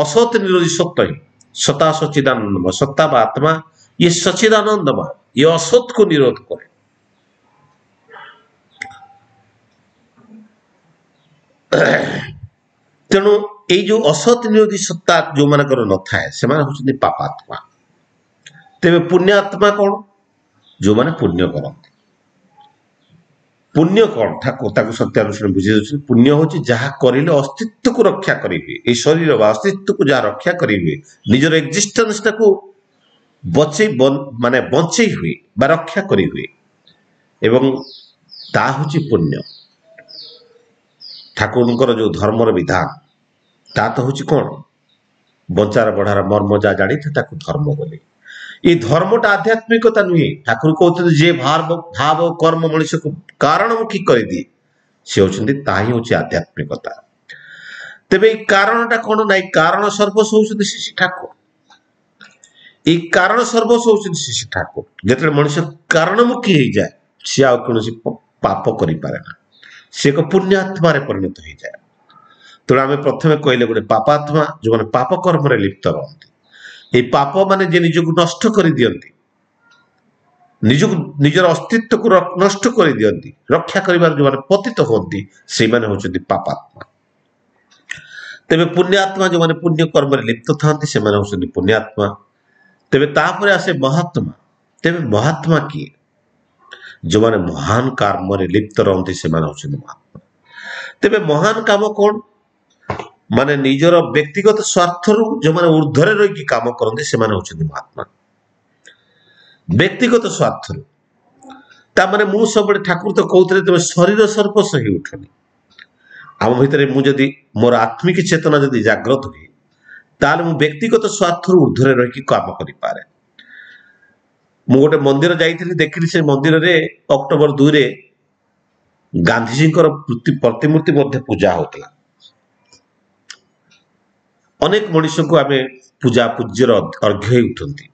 ଅସତ୍ ନିରୋଧୀ ସତ୍ୟ ହିଁ ସତା ସଚ୍ଚିଦାନନ୍ଦମୟ। ସତ୍ତା ବା ଆତ୍ମା ଇଏ ସଚ୍ଚିଦାନନ୍ଦମୟ, ଇଏ ଅସତକୁ ନିରୋଧ କରେ। ତେଣୁ ଏଇ ଯୋଉ ଅସତ୍ ନିରୋଧୀ ସତ୍ତା ଯୋଉମାନଙ୍କର ନଥାଏ ସେମାନେ ହଉଛନ୍ତି ପାପାତ୍ମା। ତେବେ ପୁଣ୍ୟାତ୍ମା କଣ? ଯୋଉମାନେ ପୁଣ୍ୟ କରନ୍ତି। ପୁଣ୍ୟ କଣ? ଠାକୁର ତାକୁ ସତ୍ୟାନୁଷ୍ଠାନ ବୁଝେଇ ଦଉଛନ୍ତି। ପୁଣ୍ୟ ହଉଛି ଯାହା କରିଲେ ଅସ୍ତିତ୍ୱକୁ ରକ୍ଷା କରିହୁଏ, ଏଇ ଶରୀର ବା ଅସ୍ତିତ୍ୱକୁ ଯାହା ରକ୍ଷା କରିହୁଏ, ନିଜର ଏକ୍ଜିଷ୍ଟେନ୍ସଟାକୁ ବଞ୍ଚେଇ ହୁଏ ବା ରକ୍ଷା କରିହୁଏ, ଏବଂ ତାହା ହଉଛି ପୁଣ୍ୟ। ଠାକୁରଙ୍କର ଯୋଉ ଧର୍ମର ବିଧାନ ତା ତ ହଉଛି କଣ? ବଞ୍ଚାର ବଢାର ମର୍ମ ଯାହା ଜାଣିଥାଏ ତାକୁ ଧର୍ମ ବୋଲି। এই ধর্মটা আধ্যাত্মিকতা নୁହେଁ। ଠାକୁର କହୁଛନ୍ତି ଯେ ଭାବ କର୍ମ ମଣିଷକୁ କାରଣମୁଖୀ କରିଦିଏ ସେ ହଉଛନ୍ତି ତାହା ହିଁ ହଉଛି ଆଧ୍ୟାତ୍ମିକତା। ତେବେ ଏଇ କାରଣଟା କଣ? ନା ଏଇ କାରଣ ସର୍ବସ୍ୱ ହଉଛନ୍ତି ଶ୍ରୀ ଠାକୁର। ଏଇ କାରଣ ସର୍ବସ୍ୱ ହଉଛନ୍ତି ଶ୍ରୀ ଠାକୁର। ଯେତେବେଳେ ମଣିଷ କାରଣମୁଖୀ ହେଇଯାଏ ସିଏ ଆଉ କୌଣସି ପାପ କରିପାରେ ନା, ସେ ଏକ ପୁଣ୍ୟାତ୍ମାରେ ପରିଣତ ହେଇଯାଏ। ତେଣୁ ଆମେ ପ୍ରଥମେ କହିଲେ ଗୋଟେ ପାପାତ୍ମା ଯୋଉମାନେ ପାପ କର୍ମରେ ଲିପ୍ତ ରହନ୍ତି। এই ପାପ ମାନେ ଯେ ନିଜକୁ ନଷ୍ଟ କରିଦିଅନ୍ତି, ନିଜର ଅସ୍ତିତ୍ୱକୁ ନଷ୍ଟ କରିଦିଅନ୍ତି, ରକ୍ଷା କରିବାର ଯୋଉମାନେ ପତିତ ହୁଅନ୍ତି ସେଇମାନେ ହଉଛନ୍ତି ପାପାତ୍ମା। ତେବେ ପୁଣ୍ୟାତ୍ମା ଯୋଉମାନେ ପୁଣ୍ୟ କର୍ମରେ ଲିପ୍ତ ଥାନ୍ତି ସେମାନେ ହଉଛନ୍ତି ପୁଣ୍ୟାତ୍ମା। ତେବେ ତାପରେ ଆସେ ମହାତ୍ମା। ତେବେ ମହାତ୍ମା କିଏ? ଯୋଉମାନେ ମହାନ କର୍ମରେ ଲିପ୍ତ ରହନ୍ତି ସେମାନେ ହଉଛନ୍ତି ମହାତ୍ମା। ତେବେ ମହାନ କାମ କଣ? ମାନେ ନିଜର ବ୍ୟକ୍ତିଗତ ସ୍ୱାର୍ଥରୁ ଯୋଉମାନେ ଉର୍ଦ୍ଧ୍ୱରେ ରହିକି କାମ କରନ୍ତି ସେମାନେ ହଉଛନ୍ତି ମହାତ୍ମା। ବ୍ୟକ୍ତିଗତ ସ୍ୱାର୍ଥରୁ। ତାମାନେ ମୁଁ ସବୁବେଳେ ଠାକୁର ତ କହୁଥିଲେ ତମେ ଶରୀର ସର୍ବସ୍ୱ ହେଇ ଉଠନି। ଆମ ଭିତରେ ମୁଁ ଯଦି ମୋର ଆତ୍ମିକ ଚେତନା ଯଦି ଜାଗ୍ରତ ହୁଏ ତାହେଲେ ମୁଁ ବ୍ୟକ୍ତିଗତ ସ୍ୱାର୍ଥରୁ ଉର୍ଦ୍ଧ୍ୱରେ ରହିକି କାମ କରିପାରେ। ମୁଁ ଗୋଟେ ମନ୍ଦିର ଯାଇଥିଲି, ଦେଖିଲି ସେ ମନ୍ଦିରରେ ଅକ୍ଟୋବର 2ରେ ଗାନ୍ଧିଜୀଙ୍କର ପ୍ରତିମୂର୍ତ୍ତି ମଧ୍ୟ ପୂଜା ହଉଥିଲା। ଅନେକ ମଣିଷଙ୍କୁ ଆମେ ପୂଜା ପୂଜ୍ୟର ଅର୍ଘ୍ୟ ହେଇ ଉଠନ୍ତି।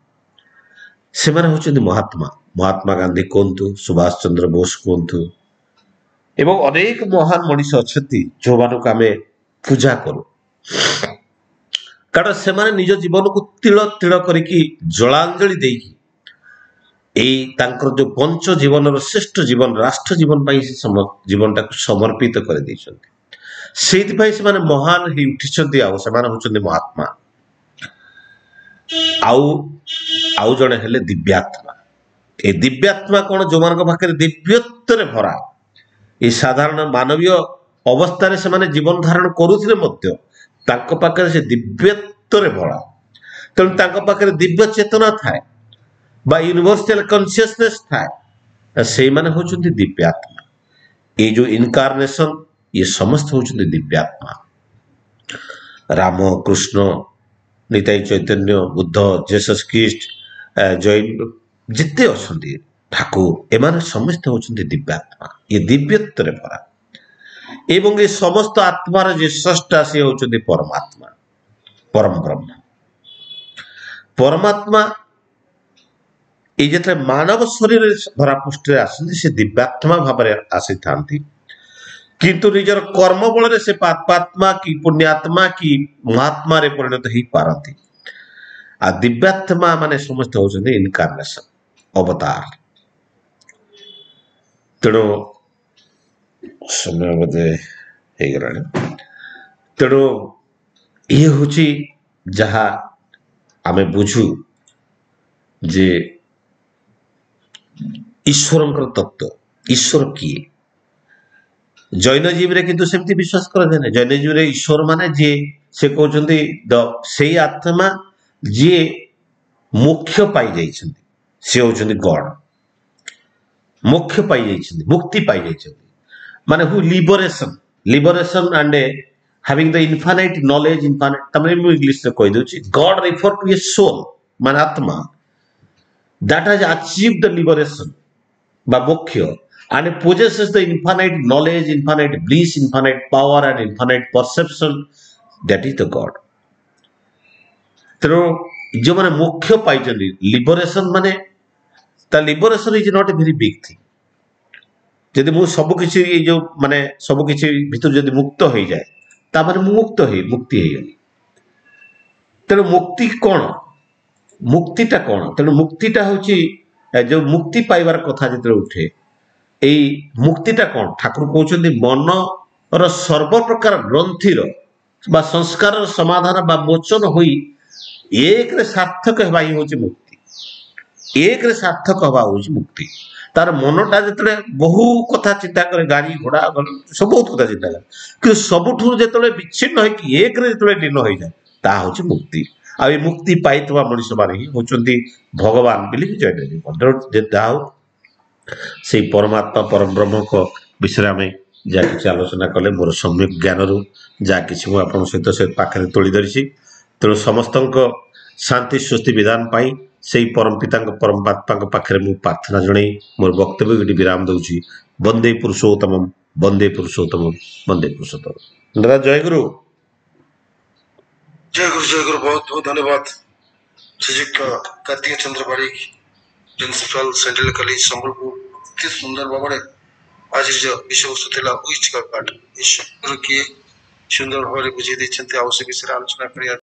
ସେମାନେ ହେଉଛନ୍ତି ମହାତ୍ମା। ମହାତ୍ମା ଗାନ୍ଧୀ କୁହନ୍ତୁ, ସୁଭାଷ ଚନ୍ଦ୍ର ବୋଷ କୁହନ୍ତୁ, ଏବଂ ଅନେକ ମହାନ ମଣିଷ ଅଛନ୍ତି ଯେଉଁମାନଙ୍କୁ ଆମେ ପୂଜା କରୁ। କାରଣ ସେମାନେ ନିଜ ଜୀବନକୁ ତିଳ ତିଳ କରିକି ଜଳାଞ୍ଜଳି ଦେଇକି ଏଇ ତାଙ୍କର ଯୋଉ ପଞ୍ଚ ଜୀବନର ଶ୍ରେଷ୍ଠ ଜୀବନ ରାଷ୍ଟ୍ର ଜୀବନ ପାଇଁ ସେ ଜୀବନଟାକୁ ସମର୍ପିତ କରିଦେଇଛନ୍ତି। ସେଇଥିପାଇଁ ସେମାନେ ମହାନ ହେଇ ଉଠିଛନ୍ତି। ଆଉ ସେମାନେ ହେଉଛନ୍ତି ମହାତ୍ମା। ଆଉ ଆଉ ଜଣେ ହେଲେ ଦିବ୍ୟାତ୍ମା। ଏ ଦିବ୍ୟାତ୍ମା କଣ? ଯୋଉମାନଙ୍କ ପାଖରେ ଦିବ୍ୟତ୍ୱରେ ଭରା, ଏ ସାଧାରଣ ମାନବୀୟ ଅବସ୍ଥାରେ ସେମାନେ ଜୀବନ ଧାରଣ କରୁଥିଲେ ମଧ୍ୟ ତାଙ୍କ ପାଖରେ ସେ ଦିବ୍ୟତ୍ୱରେ ଭରା। ତେଣୁ ତାଙ୍କ ପାଖରେ ଦିବ୍ୟ ଚେତନା ଥାଏ ବା ୟୁନିଭର୍ସାଲ କନସିୟସନେସ୍ ଥାଏ। ସେଇମାନେ ହେଉଛନ୍ତି ଦିବ୍ୟାତ୍ମା। ଏଇ ଯୋଉ ଇନକାର୍ନେସନ, ଇଏ ସମସ୍ତେ ହେଉଛନ୍ତି ଦିବ୍ୟାତ୍ମା। ରାମ, କୃଷ୍ଣ, ନିତାଇ ଚୈତନ୍ୟ, ବୁଦ୍ଧ, ଜେସସ୍ ଖ୍ରୀଷ୍ଟ, ଜୈନ ଯେତେ ଅଛନ୍ତି, ଠାକୁର, ଏମାନେ ସମସ୍ତେ ହେଉଛନ୍ତି ଦିବ୍ୟାତ୍ମା। ଇଏ ଦିବ୍ୟତ୍ୱରେ ଭରା। ଏବଂ ଏ ସମସ୍ତ ଆତ୍ମାର ଯେ ସ୍ରଷ୍ଟା ସେ ହେଉଛନ୍ତି ପରମାତ୍ମା, ପରମ ବ୍ରହ୍ମ। ପରମାତ୍ମା এই যেতে ମାନବ ଶରୀରରେ ଧରାପୃଷ୍ଠରେ ଆସନ୍ତି ସେ ଦିବ୍ୟାତ୍ମା ଭାବରେ ଆସିଥାନ୍ତି। କିନ୍ତୁ ନିଜର କର୍ମ ବଳରେ ସେ ପାପାତ୍ମା କି ପୁଣ୍ୟାତ୍ମା କି ମହାତ୍ମାରେ ପରିଣତ ହେଇପାରନ୍ତି। ଆଉ ଦିବ୍ୟାତ୍ମା ମାନେ ସମସ୍ତେ ହେଉଛନ୍ତି ଇନକାର୍ନେସନ, ଅବତାର। ତେଣୁ ସମୟ ବୋଧେ ହେଇଗଲାଣି। ତେଣୁ ଇଏ ହଉଛି ଯାହା ଆମେ ବୁଝୁ ଯେ ଈଶ୍ୱରଙ୍କର ତତ୍ତ୍ୱ। ଈଶ୍ୱର କିଏ? ଜୈନଜୀବରେ କିନ୍ତୁ ସେମିତି ବିଶ୍ୱାସ କରାଯାଏ ନାହିଁ। ଜୈନଜୀବରେ ଈଶ୍ୱର ମାନେ ଯିଏ, ସେ କହୁଛନ୍ତି ସେଇ ଆତ୍ମା ଯିଏ ମୋକ୍ଷ ପାଇଯାଇଛନ୍ତି, ସେ ହେଉଛନ୍ତି ଗଡ। ମୋକ୍ଷ ପାଇଯାଇଛନ୍ତି, ମୁକ୍ତି ପାଇଯାଇଛନ୍ତି, ମାନେ who liberation and having the infinite knowledge, infinite, ତାମାନେ ମୁଁ ଇଂଲିଶରେ କହିଦେଉଛି, God refer to a soul, ମାନେ ଆତ୍ମା, that has achieved the liberation বা মোক্ষ and possesses the infinite knowledge, infinite bliss, infinite power and infinite perception, that is the God. ତେଣୁ ଯେଉଁମାନେ ମୋକ୍ଷ ପାଇଛନ୍ତି, ଲିବରେସନ ମାନେ ତା liberation is not a very big thing. ଯଦି ମୁଁ ସବୁକିଛି ଏଇ ଯୋଉ ମାନେ ସବୁକିଛି ଭିତରୁ ଯଦି ମୁକ୍ତ ହେଇଯାଏ ତାମାନେ ମୁଁ ମୁକ୍ତି ହେଇଗଲି। ତେଣୁ ମୁକ୍ତି କଣ? ମୁକ୍ତିଟା କଣ? ତେଣୁ ମୁକ୍ତିଟା ହଉଛି ଯୋଉ ମୁକ୍ତି ପାଇବାର କଥା ଯେତେବେଳେ ଉଠେ, ଏଇ ମୁକ୍ତିଟା କଣ? ଠାକୁର କହୁଛନ୍ତି ମନର ସର୍ବପ୍ରକାର ଗ୍ରନ୍ଥିର ବା ସଂସ୍କାରର ସମାଧାନ ବା ମୋଚନ ହୋଇ ଏକରେ ସାର୍ଥକ ହେବା ହିଁ ହଉଛି ମୁକ୍ତି। ଏକରେ ସାର୍ଥକ ହେବା ହଉଛି ମୁକ୍ତି। ତାର ମନଟା ଯେତେବେଳେ ବହୁ କଥା ଚିନ୍ତା କରେ, ଗାଡି ଘୋଡା ସବୁ ବହୁତ କଥା ଚିନ୍ତା କରେ, କିନ୍ତୁ ସବୁଠୁ ଯେତେବେଳେ ବିଚ୍ଛିନ୍ନ ହେଇକି ଏକରେ ଯେତେବେଳେ ଲୀନ ହେଇଯାଏ ତାହା ହଉଛି ମୁକ୍ତି। ଆଉ ଏ ମୁକ୍ତି ପାଇଥିବା ମଣିଷ ମାନେ ହିଁ ହଉଛନ୍ତି ଭଗବାନ ବୋଲି ଜୈନଜୀ ମଧ୍ୟ। ଯାହା ହଉ ସେଇ ପରମାତ୍ମା ପରମ ବ୍ରହ୍ମଙ୍କ ବିଷୟରେ ଆମେ ଯାହା କିଛି ଆଲୋଚନା କଲେ, ମୋର ସମ୍ୟକ ଜ୍ଞାନରୁ ଯାହା କିଛି ମୁଁ ଆପଣଙ୍କ ସହିତ ସେ ପାଖରେ ତୋଳି ଧରିଛି। ତେଣୁ ସମସ୍ତଙ୍କ ଶାନ୍ତି ସ୍ୱସ୍ତି ବିଧାନ ପାଇଁ ସେଇ ପରମ ପିତାଙ୍କ ପରମାତ୍ମାଙ୍କ ପାଖରେ ମୁଁ ପ୍ରାର୍ଥନା ଜଣାଇ ମୋର ବକ୍ତବ୍ୟଟି ବିରାମ ଦଉଛି। ବନ୍ଦେ ପୁରୁଷୋତ୍ତମମ୍, ବନ୍ଦେ ପୁରୁଷୋତ୍ତମମ୍, ବନ୍ଦେ ପୁରୁଷୋତ୍ତମମ୍। ଦାଦା ଜୟଗୁରୁ। जय गुरु, बहुत बहुत धन्यवाद श्रीयुक्त कार्तिक चंद्र बारिक, प्रिंसिपल सेंट्रल कॉलेज संबलपुर। अति सुंदर भाव आज विषय वस्तु था ईस्ट का पाठ ईश्वर किए सुंदर भाव बुझे आलोचना कर